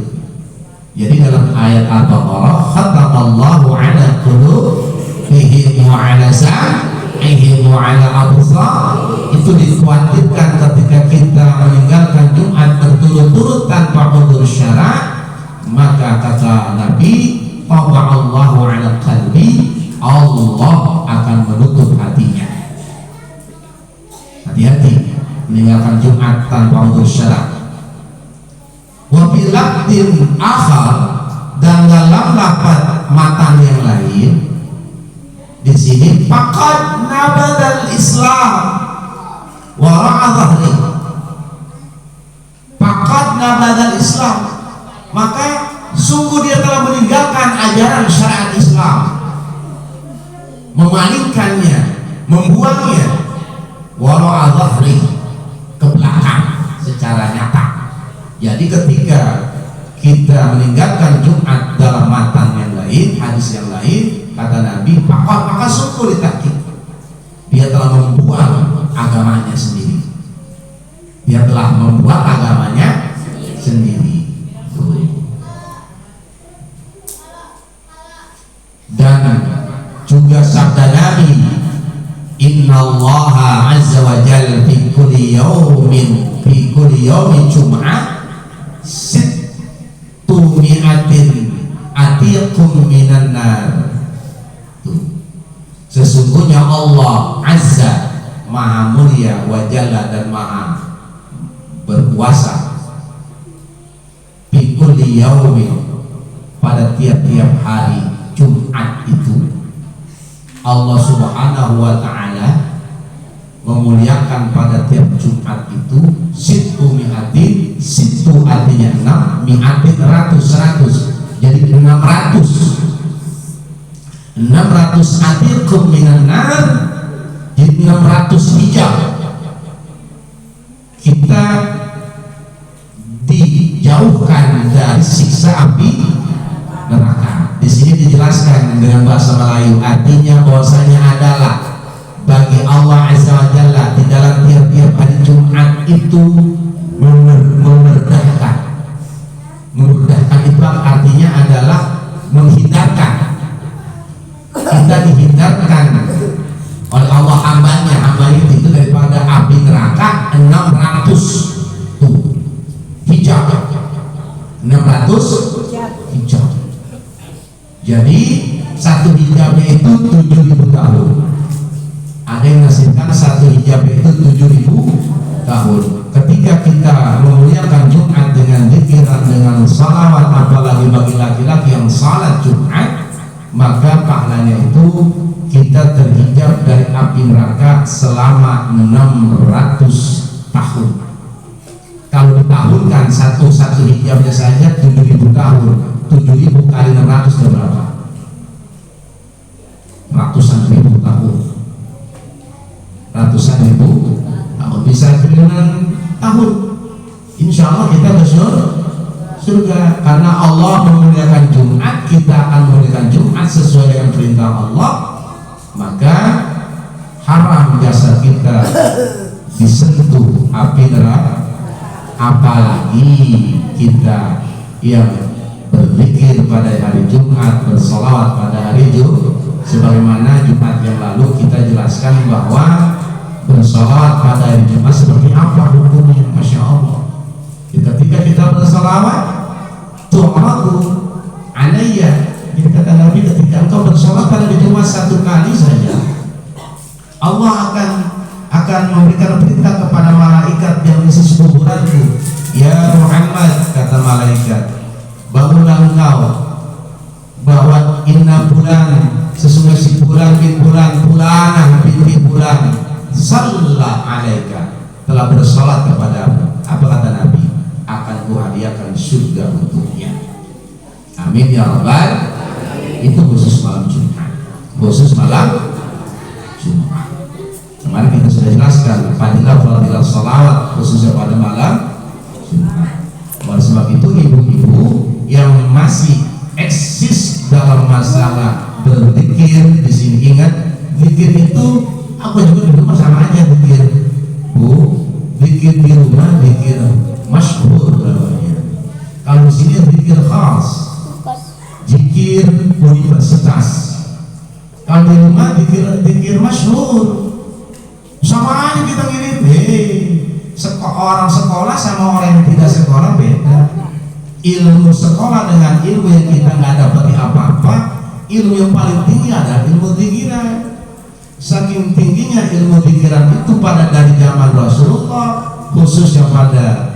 Jadi dalam ayat Al-Baqarah, khatamallahu ala qulubihim wa ala sam'ihim wa ala absar, itu dikhawatirkan ketika kita meninggalkan Jumat berturut-turut tanpa udhur syara', maka kata Nabi, taba'allahu ala qalbi, Allah akan menutup hatinya. Hati-hati meninggalkan Jumat tanpa udhur syara'. Wa bil lafdin akhar, dan dalam lafaz matan yang lain di sini, faqad nabadal Islam wa ra'a dhahri, faqad nabadal Islam, maka sungguh dia telah meninggalkan ajaran syariat Islam, memalingkannya, membuangnya, wa ra'a dhahri, ke belakang secara nyata. Jadi ketika kita meninggalkan Jumat dalam matan yang lain, hadis yang lain, kata Nabi, maka sungguh ditakdir, dia telah membuang agamanya sendiri, dia telah membuang agamanya sendiri. Dan juga sabda Nabi, innallaha azza wa jalla fi kulli yawmin jum'ah sittumi'atin atiqum minan nar. Sesungguhnya Allah Azza maha mulia wa jalla dan maha berkuasa, fi kulli yaumin, pada tiap-tiap hari Jumat itu Allah Subhanahu wa ta'ala memuliakan pada tiap Jumat itu situ mi'atin, situ artinya 6, mi'atin 100, jadi 600 atiqum minan nar, jadi 600 hijab kita dijauhkan dari siksa api neraka. Di sini dijelaskan dengan bahasa Melayu, artinya bahwasanya adalah bagi Allah Azza wa Jalla di dalam tiap-tiap hari Jumat itu memerdahkan. Memerdahkan itu artinya adalah menghindarkan. Kita dihindarkan oleh Allah hamba itu daripada api neraka 600 tuh hijab, 600 hijab. Jadi satu hijabnya itu 7.000 tahun. Ada yang nasibkan satu hijab itu 7.000 tahun. Ketika kita memuliakan Jumat dengan zikiran, dengan salawat, apalagi bagi laki-laki yang salat Jumat, maka pahalanya itu kita terhijab dari api neraka selama 600 tahun. Kalau ditahunkan satu hijabnya saja 7.000 tahun, 7.000 kali 600 itu berapa? Ratusan ribu tahun. Ratusan ribu tahun, bisa triliunan tahun. Insya Allah kita ke surga, karena Allah memuliakan Jumat. Kita akan memuliakan Jumat sesuai dengan perintah Allah, maka haram jasa kita disentuh api neraka. Apalagi kita yang berzikir pada hari Jumat, bersolawat pada hari Jumat, sebagaimana Jumat yang lalu kita jelaskan bahwa bersolawat pada hari Jumat seperti apa hukumnya. Masya Allah, ketika kita bersolawat tu'radu alayya, kata Nabi, ketika engkau bersolawat pada hari Jumat satu kali saja, Allah akan memberikan perintah kepada malaikat yang mengisi kuburanku. Ya Muhammad, kata malaikat, bangunlah engkau, bahwa inna bulan, sesungguhnya si bulan bin bulan, bulanah binti bulan, sallallahu alaika, telah bersolat kepadamu. Apa kata Nabi? Akan kuhadiahkan surga untuknya. Amin ya rabbal. Itu khusus malam Jumat, khusus malam Jumat. Kemarin kita sudah jelaskan fadilah salawat khususnya pada malam Jumat. Oleh sebab itu ibu-ibu yang masih eksis dalam masalah berzikir, di sini ingat, zikir itu aku juga di rumah sama aja zikir, Bu. Zikir di rumah zikir masyhur namanya. Kalau di sini zikir khas, zikir universitas. Kalau di rumah zikir masyhur. Sama aja kita ngirit, orang sekolah sama orang yang tidak sekolah beda. Ilmu sekolah dengan ilmu yang kita nggak dapat apa-apa, ilmu yang paling tinggi adalah ilmu pikiran. Saking tingginya ilmu pikiran itu pada dari zaman Rasulullah, khususnya pada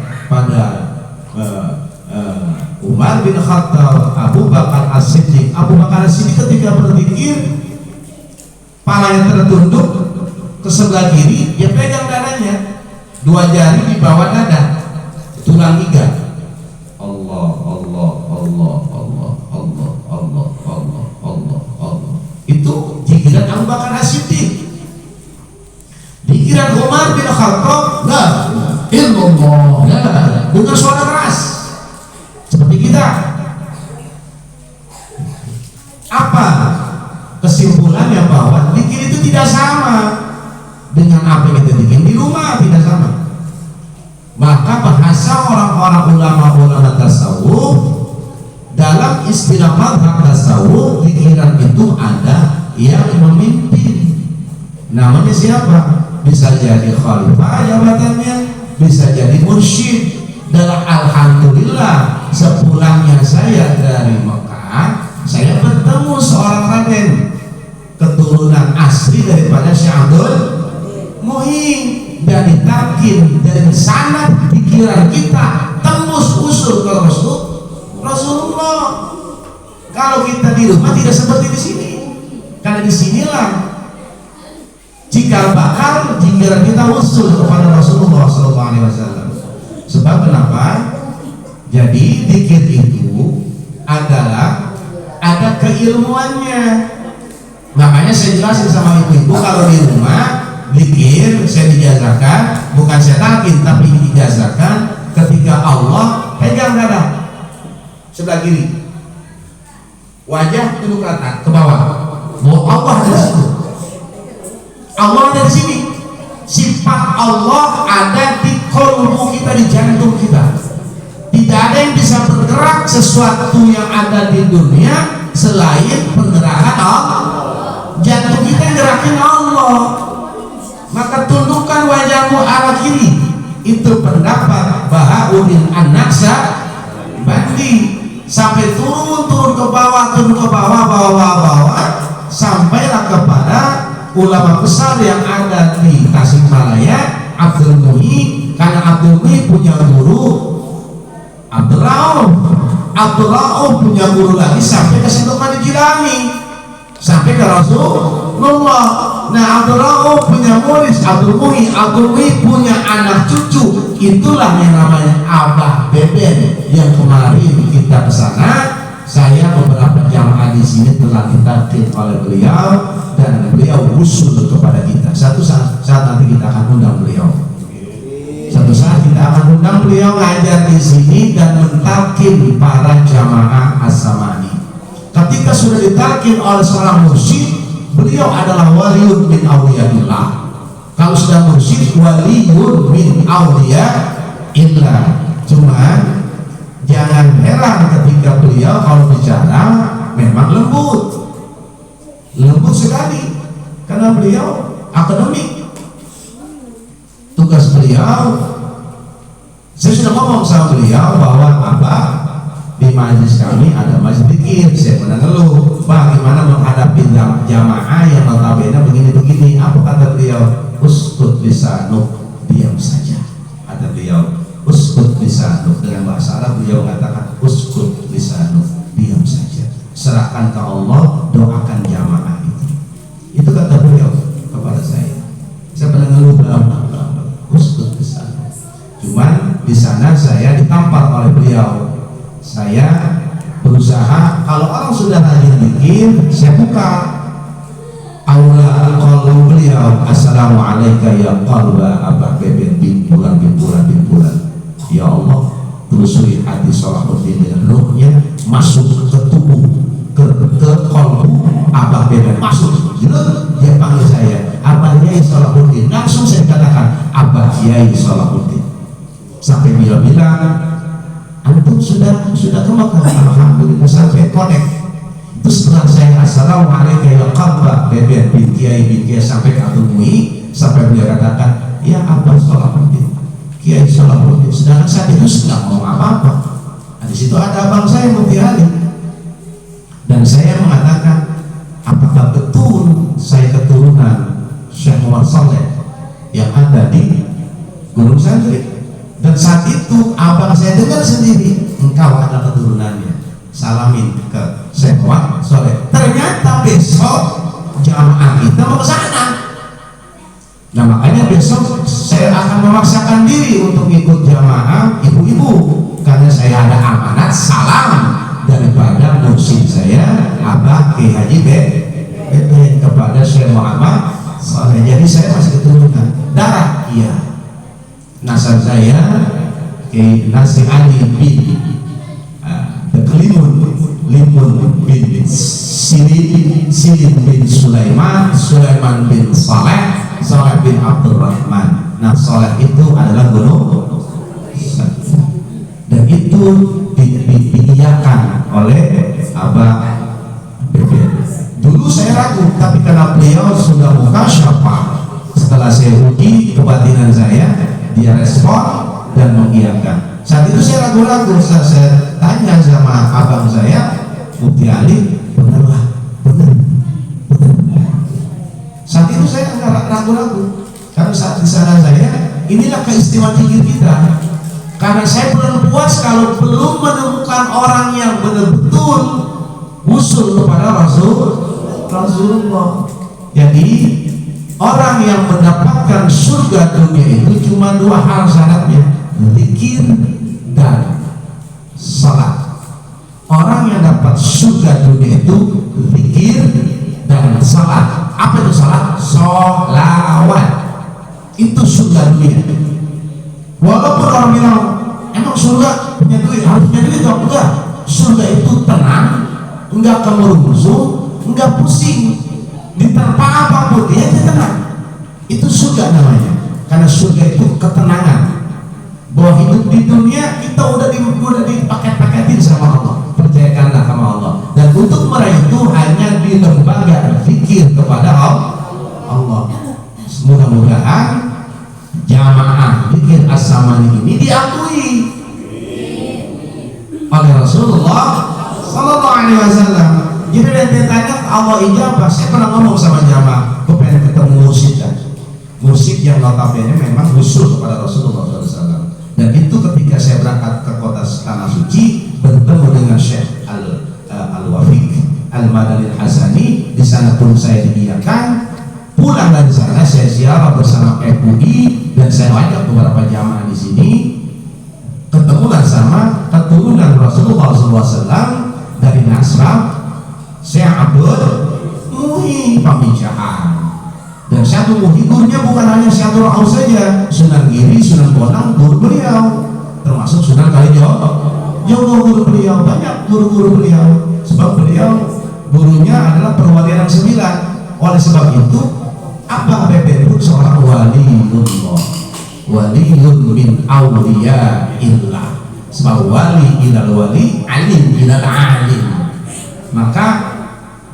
Umar bin Khattab, Abu Bakar As-Siddiq. Abu Bakar As-Siddiq ketika berzikir, palanya tertunduk ke sebelah kiri, dia pegang dadanya, dua jari di bawah dada, tulang iga. Allah, Allah, Allah, Allah, Allah, Allah, Allah, Allah, Allah. Itu pikiran Abu Bakar As-Siddiq. Pikiran Umar bin Khattab, la illallah, la, dengan suara keras seperti kita. Apa kesimpulannya? Bahwa zikir itu tidak sama dengan apa yang kita bikin di rumah, tidak sama. Maka bahasa orang-orang ulama tasawuf, dalam istilah mazhab tasawuf, pikiran itu ada yang memimpin. Namanya siapa? Bisa jadi khalifah jabatannya, bisa jadi mursyid. Dan alhamdulillah, sepulangnya saya dari Mekah, saya bertemu seorang raden keturunan asli daripada Syekh Abdul muhi dan ditalkin dari sana pikiran kita tembus usul ke Rasulullah. Kalau kita di rumah tidak seperti di sini, karena di sinilah jika bakal pikiran kita usul kepada Rasulullah SAW. Sebab kenapa? Jadi zikir itu adalah ada keilmuannya. Makanya saya jelasin sama ibu-ibu, kalau di rumah zikir saya dijazakan, bukan saya talkin tapi dijazakan ketika Allah pegang dada sebelah kiri, wajah tunduk rata ke bawah. Bahwa Allah ada di situ. Allah ada di sini. Sifat Allah ada di kolbu kita, di jantung kita. Tidak ada yang bisa bergerak sesuatu yang ada di dunia selain pergerakan Allah. Jantung kita yang gerakin Allah. Maka tundukkan wajahmu arah kiri. Itu pendapat Bahauddin An-Naqsa Bandi. Sampai turun ke bawah, bawah, sampailah kepada ulama besar yang ada di Tasikmalaya, Abdul Muhi. Karena Abdul Muhi punya guru Abdul Rauf punya guru lagi sampai ke Syekh Luqman Jilani, sampai ke Rasulullah. Nah, Abdul Rauf punya murid Abdul Muhi punya anak cucu. Itulah yang namanya Abah Beben yang kemarin kita ke sana. Saya beberapa jamaah di sini telah ditalkin oleh beliau dan beliau usul kepada kita. Satu saat nanti kita akan undang beliau. Suatu saat kita akan undang beliau ngajar di sini dan mentalkin para jamaah as-samani. Ketika sudah ditalkin oleh seorang mursyid, beliau adalah waliun min awliyaillah. Kalau sudah mursyid, waliun min awliyaillah. Cuma jangan heran ketika beliau kalau bicara memang lembut sekali, karena beliau akademik. Tugas beliau, saya sudah ngomong sama beliau bahwa di majelis kami ada majelis zikir. Saya pernah ngeluh, bagaimana menghadapi jamaah yang notabene begini-begini. Apa kata beliau? Uskut lisanuk, diam saja. Kata beliau, uskut lisanuk. Dengan bahasa Arab beliau mengatakan uskut lisanuk, diam saja. Serahkan ke Allah, doakan jamaah itu. Itu kata beliau kepada saya. Saya pernah ngeluh uskut lisanuk. Cuman di sana saya ditampar oleh beliau. Saya berusaha, kalau orang sudah rajin bikin, saya buka aula qalbu beliau. Assalamualaikum ya qalba Abah Beben bin Bulan. Ya Allah, telusuri hati Salahuddin dengan ruhnya, masuk ke tubuh, ke qalbu Abah Beben, masuk. Dia panggil saya Abah Kiai Salahuddin. Langsung saya katakan Abah Kiai Salahuddin. Sampai dia bilang, antum sudah ke Mekah? Alhamdulillah, sampai connect. Itu setelah saya assalamualaikum ya qalba Beben bin Kiai sampai ke Abdul Muhi, sampai beliau katakan ya Abah Salahuddin, Kiai Salahuddin. Sedangkan saya itu sedang ngomong apa-apa. Nah, di situ ada abang saya Mufti Ali, dan saya mengatakan, apakah betul saya keturunan Syekh Muhammad Saleh yang ada di Gunung Santri? Dan saat itu abang saya dengar sendiri, engkau adalah keturunannya. Salamin ke Syekh Muhammad Saleh. Ternyata besok jamaah kita mau ke sana. Nah, makanya besok saya akan memaksakan diri untuk ikut jamaah ibu-ibu, karena saya ada amanat salam daripada mursyid saya Abah Kiai Haji Beben kepada Syekh Muhammad Saleh. Jadi saya masih keturunan darah, iya. Nasab saya Kiai Nasir Ali bin Limun bin Silim bin Sulaiman bin Saleh bin Abdurrahman. Nah, Saleh itu adalah gunung, dan itu diiyakan oleh Abah Beben. Dulu saya ragu, tapi karena beliau sudah mukasyafah, setelah saya uji kebatinan saya, dia respon dan mengiyakan. Saat itu saya ragu-ragu, saya tanya sama abang saya Mufti Ali, benar. Saat itu saya agak ragu-ragu, karena inilah keistimewaan zikir kita. Karena saya belum puas kalau belum menemukan orang yang benar-betul usul kepada Rasulullah. Jadi orang yang mendapatkan surga dunia itu cuma dua hal syaratnya, zikir dan salat. Orang yang dapat surga dunia itu zikir dan salat. Apa itu salat? Sholawat. Itu surga dunia. Walaupun orang bilang emang surga punya duit, harus punya duit dong? Enggak. Surga itu tenang, enggak kemerusuh, enggak pusing, diterpa apapun dia tenang. Itu surga namanya. Karena surga itu ketenangan. Bahwa hidup di dunia kita udah dipaket-paketin sama Allah. Percayakanlah sama Allah. Dan untuk meraih itu hanya di lembaga zikir kepada Allah. Mudah-mudahan jamaah zikir as-samani ini diakui oleh Rasulullah Sallallahu Alaihi Wasallam. Jadi dia tanya Allah ijabah. Saya pernah ngomong sama jamaah, gue pengen ketemu mursyid kan, mursyid yang notabene memang usul kepada Rasulullah SAW. Dan itu ketika saya berangkat ke kota Tanah Suci bertemu dengan Syekh Al-Wafiq Al-Madani Al-Hasani. Di sana pun saya diiyakan. Pulang dari sana saya ziarah bersama MUI dan saya ajak beberapa jamaah di sini ketemuan sama keturunan Rasulullah SAW dari Nasrani, Syekh Abdul Muhi Pamijahan. Dan satu muhiburnya bukan hanya Syekh Abdul Aus saja, Sunan Giri, Sunan Bonang, guru beliau, termasuk Sunan Kalijogo, guru beliau, banyak guru-guru beliau. Sebab beliau gurunya adalah perwalian 9. Oleh sebab itu Abah Bebe itu seorang waliullah, waliyun min awliya illah. Sebab wali ilal wali, alim ilal alim. Maka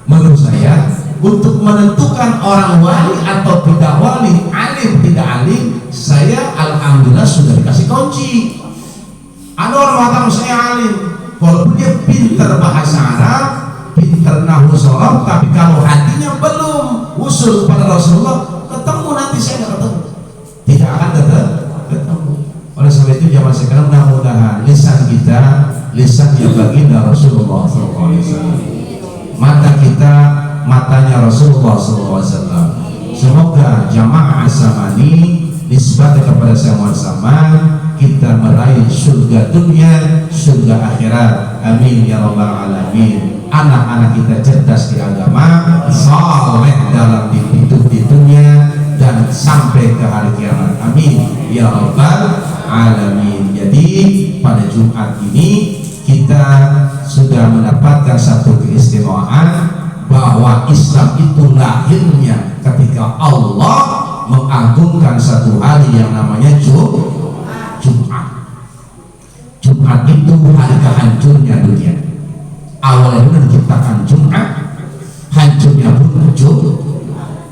menurut saya untuk menentukan orang wali atau tidak wali, alim tidak alim, saya alhamdulillah sudah dikasih kunci. Ada orang mengatakan saya alim, walaupun dia pintar bahasa Arab, pintar nahwu shorof, tapi kalau hatinya belum usul kepada Rasulullah, ketemu nanti saya nggak ketemu, tidak akan ketemu. Oleh sebab itu zaman sekarang mudah-mudahan lisan kita lisan yang baginda Rasulullah SAW, mata kita matanya Rasulullah SAW. Semoga jamaah as-samani nisbah kepada sama-sama kita meraih surga dunia, surga akhirat. Amin ya rabbal alamin. Anak-anak kita cerdas di agama, saleh dalam hidup di dunia dan sampai ke hari kiamat. Amin ya rabbal alamin. Jadi pada Jumat ini kita sudah mendapatkan satu keistimewaan bahwa Islam itu lahirnya ketika Allah mengagungkan satu hari yang namanya Jumat. Jumat itu hari kehancurnya dunia. Awalnya diciptakan Jumat, hancurnya pun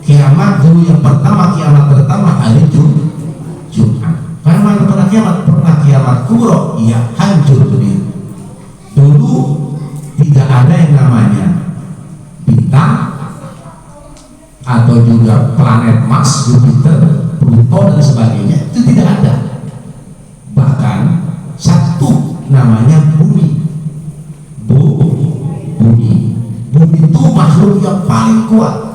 kiamat dulu yang pertama, kiamat pertama hari Jumat. Karena pernah kiamat kubro, ya hancur dunia. Dulu tidak ada yang namanya bintang atau juga planet Mars, Jupiter, Pluto dan sebagainya, itu tidak ada. Bahkan satu namanya bumi. Bumi itu makhluk yang paling kuat,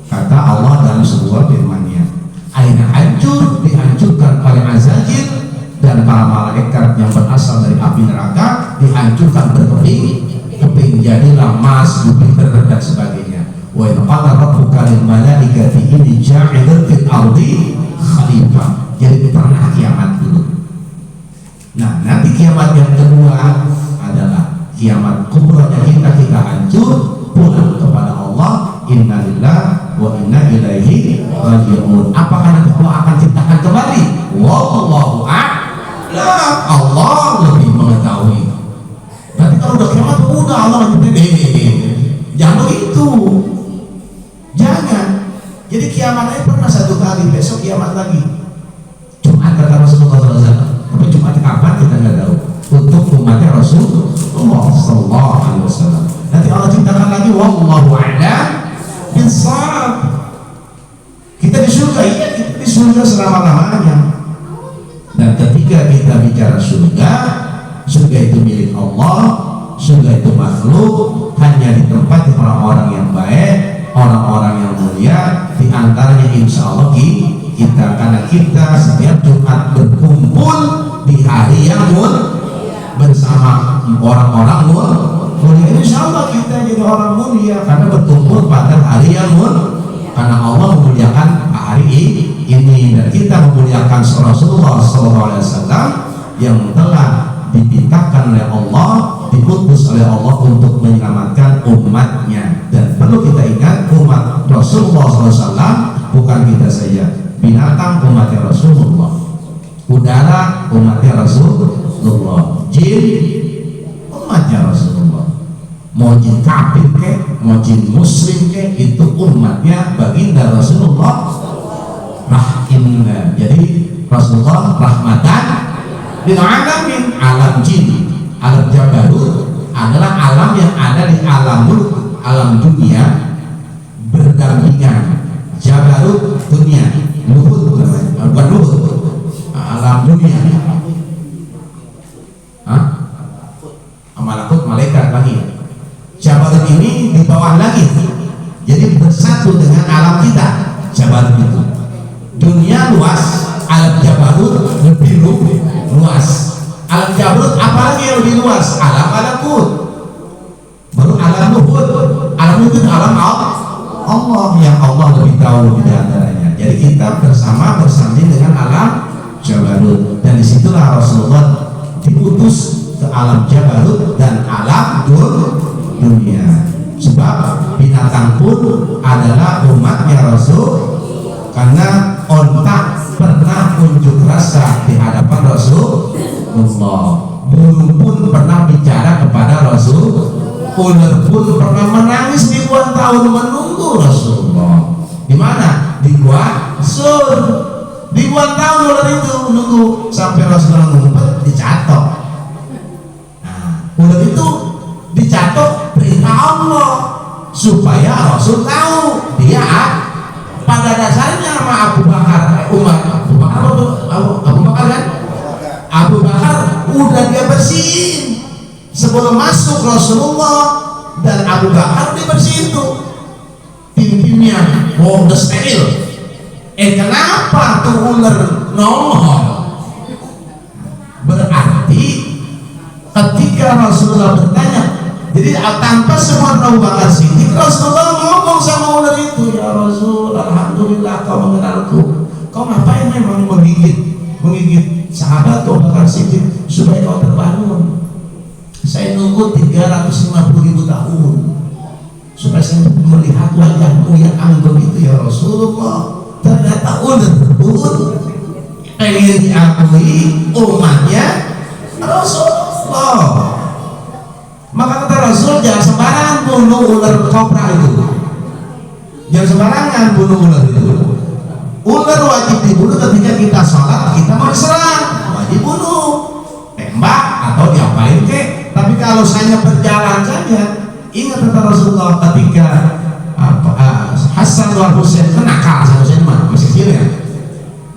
kata Allah dalam sebuah firman-Nya. Aina hancur, dihancurkan oleh azajil, dan para malaikat yang berasal dari api neraka dihancurkan berkeping jadilah Mars, Jupiter dan sebagainya. Wa in qala rabbuka lil malaikati inni ja'ilun fil ardi khalifah. Jadi pernah kiamat dulu. Nah, nanti kiamat yang kedua adalah kiamat kubra, kita hancur pulang kepada Allah. Innalillah wa inna ilaihi raji'un. Apakah nanti Allah akan ciptakan kembali? Wallahu a'lam. Allah lebih mengetahui. Berarti kalau udah kiamat udah Allah jangan begitu. Jangan. Jadi kiamatnya pernah satu kali, besok kiamat lagi. Jumat kata Rasulullah SAW. Tapi Jumat kapan kita nggak tahu. Untuk umatnya Rasulullah Sallallahu Alaihi Wasallam. Nanti Allah ciptakan lagi. Wallahu a'lam bishawab. Kita di surga, iya kita di surga selama-lamanya. Dan ketika kita bicara surga, surga itu milik Allah, surga itu makhluk, hanya ditempati orang-orang yang baik, orang-orang yang mulia, di antaranya insya Allah kita, karena kita setiap Jumat berkumpul di hari yang bersama orang-orang mulia. Insya Allah kita jadi orang mulia karena berkumpul pada hari yang karena Allah memuliakan hari ini, dan kita memuliakan Rasulullah SAW yang telah dipintakan oleh Allah, diutus oleh Allah untuk menyelamatkan umatnya. Dan perlu kita ingat, umat Rasulullah SAW bukan kita saja, binatang umatnya Rasulullah, udara umatnya Rasulullah, jin umatnya Rasulullah, mau jin kafir ke, mau jin muslim ke, itu umatnya baginda Rasulullah rahimna. Jadi Rasulullah rahmatan lil alamin. Alam jin, alam jabarut adalah alam yang ada di alam dunia berdampingan. Jabarut dunia, luhut bukan luhut, alam dunia. Malakut malaikat lagi. Jabarut ini di bawah lagi, jadi bersatu dengan alam kita. Jabarut itu dunia luas, alam jabarut lebih luas. Alam jabarut apalagi yang lebih luas? Alam malakut, baru alam luhut. Alam luhut alam Allah, yang Allah lebih tahu di antaranya. Jadi kita bersanding dengan alam jabarut, dan disitulah Rasulullah diutus ke alam jabarut dan alam dunia. Sebab binatang pun adalah umatnya Rasul, karena onta pernah unjuk rasa di hadapan Rasulullah, burung pun pernah bicara kepada Rasul, ular pun pernah menangis ribuan tahun menunggu Rasulullah. Di mana? Di Gua Sur. Ribuan tahun ular itu menunggu sampai Rasulullah ngumpet dicatok. Nah, ular itu dicatok perintah Allah supaya Rasul tahu dia pada dasarnya sama Abu Bakar, Abu Bakar kan? Abu Bakar udah dia bersihin sebelum masuk Rasulullah, dan Abu Bakar dibersihin tuh pintunya, udah steril. Kenapa tuh ular nongol? Berarti ketika Rasulullah bertanya, jadi tanpa semua Abu Bakar Siddiq, Rasulullah ngomong sama ular itu, ya Rasul, alhamdulillah kau mengenalku. Kau ngapain memang menggigit sahabat Abu Bakar Siddiq supaya kau terbangun? Saya nunggu 350.000 tahun supaya saya melihat wajahmu yang anggun itu, ya Rasulullah. Ternyata ular berburu pengen diakui umatnya Rasulullah. Maka kata Rasul, jangan sembarangan bunuh ular kobra itu, jangan sembarangan bunuh ular itu. Ular wajib dibunuh ketika kita sholat, kita mau serang, wajib bunuh, tembak atau diapain kek. Tapi kalau hanya berjalan saja, ingat kata Rasulullah ketika Hasan wal Husain kenakal, Hasan Husain masih kecil ya,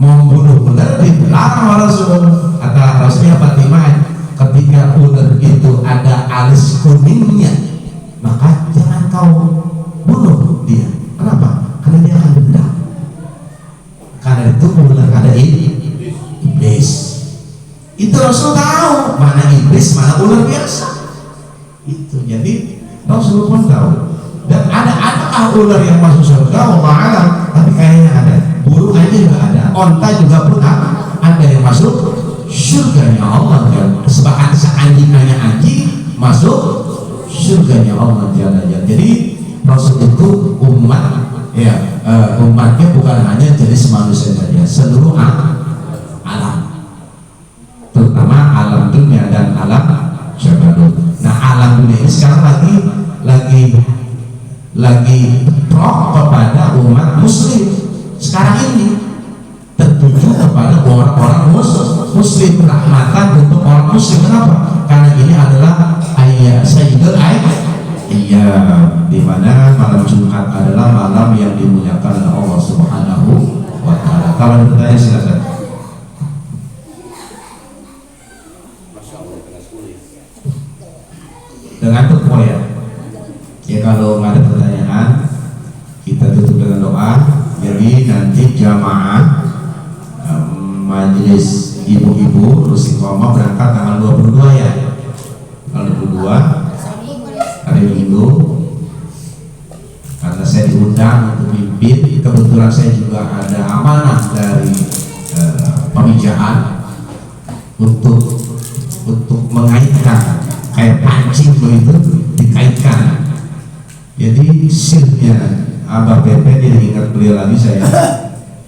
mau membunuh ular dilarang Rasul. Kata Rasulnya Fatimah, ketika ular itu ada alis kuningnya, maka jangan kau bunuh dia. Kenapa? Karena dia akan dendam. Karena itu ular ada iblis. Itu Rasul tahu mana iblis, mana ular biasa. Itu jadi Rasul pun tahu. Dan adakah ular yang masuk surga? Allah alam. Tapi kayaknya ada. Burung aja juga ada. Onta juga pun ada yang masuk surganya Allah. Bahkan seanjing-anjing anjing masuk surganya Allah. Jadi Rasul itu umat, ya, umatnya bukan hanya jenis manusia saja, seluruh alam, terutama alam dunia dan alam jabarut. Nah, alam dunia ini sekarang lagi pro kepada umat muslim sekarang ini, tertuju kepada orang-orang muslim, rahmatan untuk orang muslim. Kenapa? Karena ini adalah ayat Sayyidul di mana malam Jumat adalah malam yang dimuliakan oleh Allah Subhanahu wa ta'ala. Kalau ada pertanyaan silakan. Dengan tuh ya. Ya kalau nggak ada pertanyaan kita tutup dengan doa. Jadi nanti jamaah majelis ibu-ibu Rusiqomah berangkat tanggal 22 ya. Tanggal 22 hari Minggu. Karena saya diundang untuk mimpin, kebetulan saya juga ada amanah dari pemijahan untuk mengaitkan kayak pancing begitu, dikaitkan. Jadi silnya Abah Pepe, jadi ingat beliau lagi, saya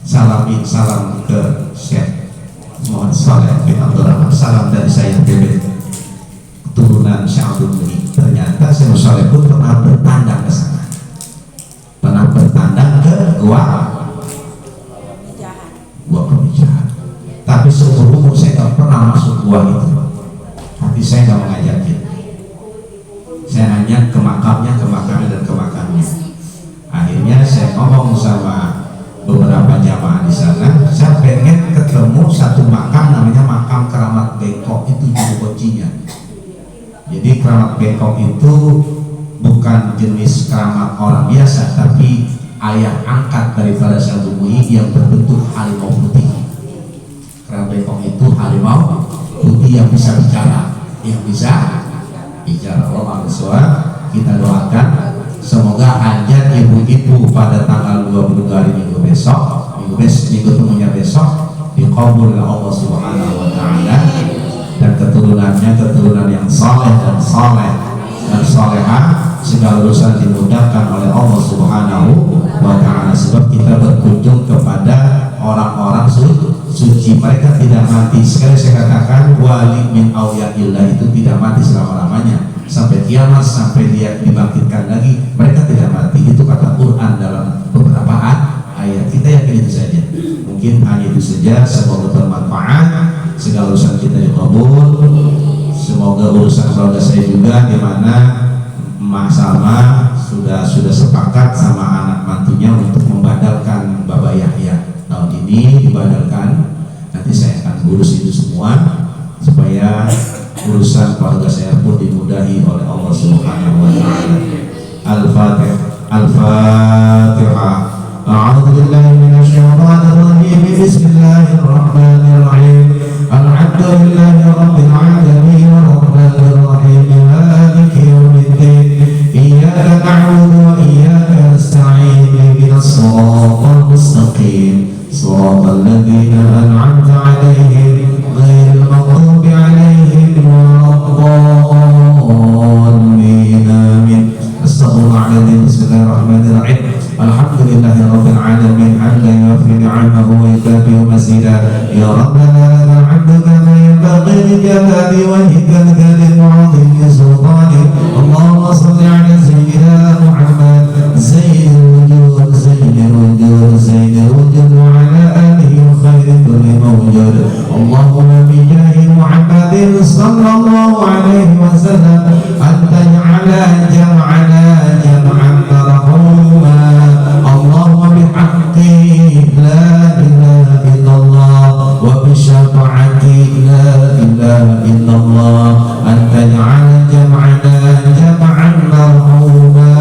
salam ke Syekh Muhammad Saleh bin Abdurrahman, salam dari saya Pepe, keturunan Syekh Abdul Muhyi. Ternyata Syekh Saleh pun pernah bertandang ke sana, pernah bertandang ke gua pemijahan. Tapi seumur umur saya nggak pernah masuk gua itu, tapi saya nggak mengajakin. Saya hanya ke makamnya. Akhirnya saya ngomong sama beberapa jamaah di sana, saya pengen ketemu satu makam namanya makam Keramat Bengkok, itu judul kuncinya. Jadi Keramat Bengkok itu bukan jenis keramat orang biasa, tapi ayah angkat daripada Syekh Abdul Muhyi yang berbentuk harimau putih. Keramat Bengkok itu harimau putih yang bisa bicara, Allah Subhanahu. Kita doakan semoga hajat ibu-ibu pada tanggal 22 hari Minggu temunya besok dikabul oleh Allah Subhanahu wa ta'ala, dan keturunan yang saleh dan salehah, segala urusan dimudahkan oleh Allah Subhanahu wa ta'ala. Sebab kita berkunjung kepada orang-orang suci, mereka tidak mati. Sekali saya katakan, wali min awliyaillah itu tidak mati selama-lamanya sampai kiamat, sampai dia dibangkitkan lagi, mereka tidak mati. Itu kata Quran dalam beberapa ayat. Kita yakin itu saja. Mungkin hanya itu saja. Semoga bermanfaat, segala urusan kita dikabul. Semoga urusan keluarga saya juga, di mana Mak Salma sudah sepakat sama anak mantunya untuk membadalkan Bapak Yahya tahun ini, dibadalkan. Nanti saya akan urus itu semua supaya urusan keluarga saya pun dimudahi oleh Allah Subhanahu wa ta'ala. Al-Fatihah. A'udzu billahi minasyaitonir rajim. Bismillahirrahmanirrahim. Alhamdulillahi rabbil alamin arrahmanir rahim maliki yaumiddin. Iyyaka na'budu wa iyyaka nasta'in. Ihdinas siratal mustaqim. Shiratal ladzina an'amta 'alaihim ghairil maghdubi 'alaihim waladdallin. Amin. Astaghfirullahaladzim. Bismillahirrahmanirrahim. Alhamdulillahi rabbil alamin hamdan yuwaffi ni'amahu wa yukafi'u mazida. Ya Rabbana lakal hamdu kama yanbaghi li jalali wajhikal karim wa 'azimi sultanik. Allahumma shalli 'ala sayyidina Muhammad sayyidil wujud wa 'ala alihi wa khairi kulli mawjud. Allahumma bi jahi Muhammadin sallallahu alaihi wasallam anta ja'ala jam'ana jam'an marhuma. Allahumma bihaqqi la ilaha illallah wa bisyafaati la ilaha illallah anta ja'ala jam'ana jam'an marhuma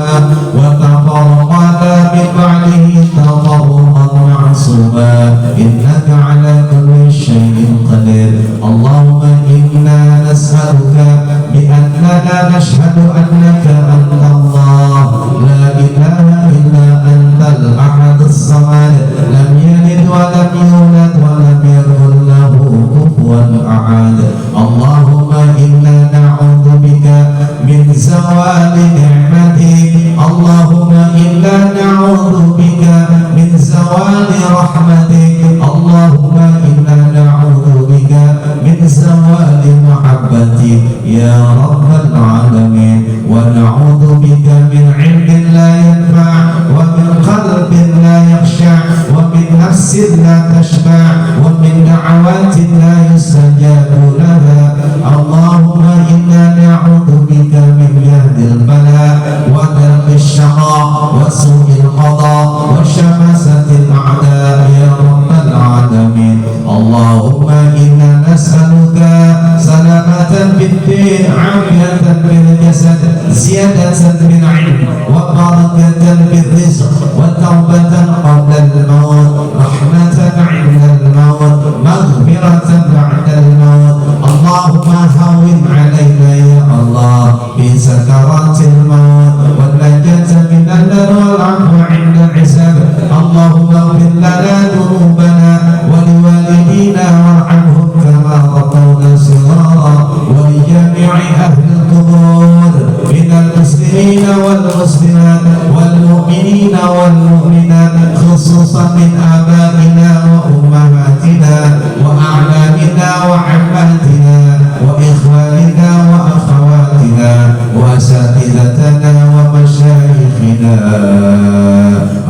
wa tafarraqna min ba'dihi tafarruqan ma'suma innaka 'ala kulli syai'in qadir. Allahumma inna nas'aluka bi annana nashhadu annaka anta Allah la ilaha illa antal ahad as-samad lam yalid wa lam yulad wa lam yakul lahu kufuwan ahad. Allahumma inna na'udzu bika min zawali ni'matik. Allahumma inna na'udzu bika min zawali rahmatik. Allahumma inna na'udzu bika min zawali mahabbatik ya rabbal alamin. Wa na'udzu bika min 'ilmin la yanfa' wa min qalbin la yakhsha' wa min nafsin la tashba' wa min da'awatin la yustajabu laha. Allahumma inna na'udzu bika min yahdil bala wa darqis syaqa wa su'il qada wa syamasatil a'da ya أهل القبور من المسلمين والمسلمات والمؤمنين والمؤمنات خصوصا من آبائنا وأمهاتنا وأعلامنا وعماتنا وإخواننا وأخواتنا وأساتذتنا ومشايخنا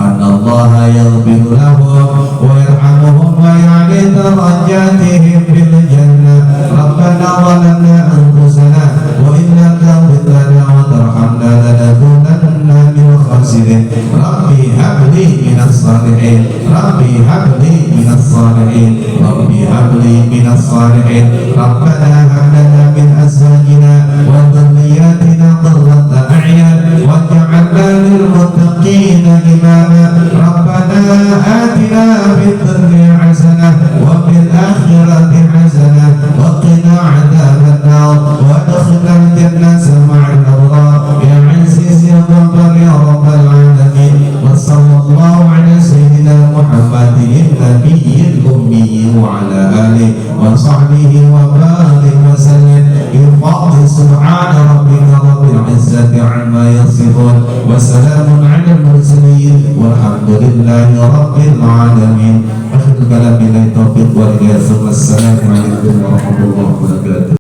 أن الله يغفر لهم ويرحمهم ويعلي درجاتهم بالجنة. ربنا ظلمنا أنفسنا وإن لم تغفر لنا وترحمنا لنكونن من الخاسرين. ربي هب لي من الصالحين ربي هب لي من الصالحين ربي هب لي من الصالحين. ربنا هب لنا من أزواجنا وذرياتنا قرة أعين واجعلنا للمتقين إماما. ربنا آتنا في الدنيا حسنة وفي الآخرة حسنة وقنا عذاب النار وادخلنا الجنة مع الأبرار يا عزيز يا غفار يا رب العالمين. وصلى الله على سيدنا محمد النبي الأمي وعلى آله وصحبه وبارك وسلم. بفضل سبحان ربك رب العزة عما يصفون وسلام على المرسلين والحمد لله رب العالمين. آخر كلام بالله التوفيق والهداية. السلام عليكم ورحمة الله وبركاته.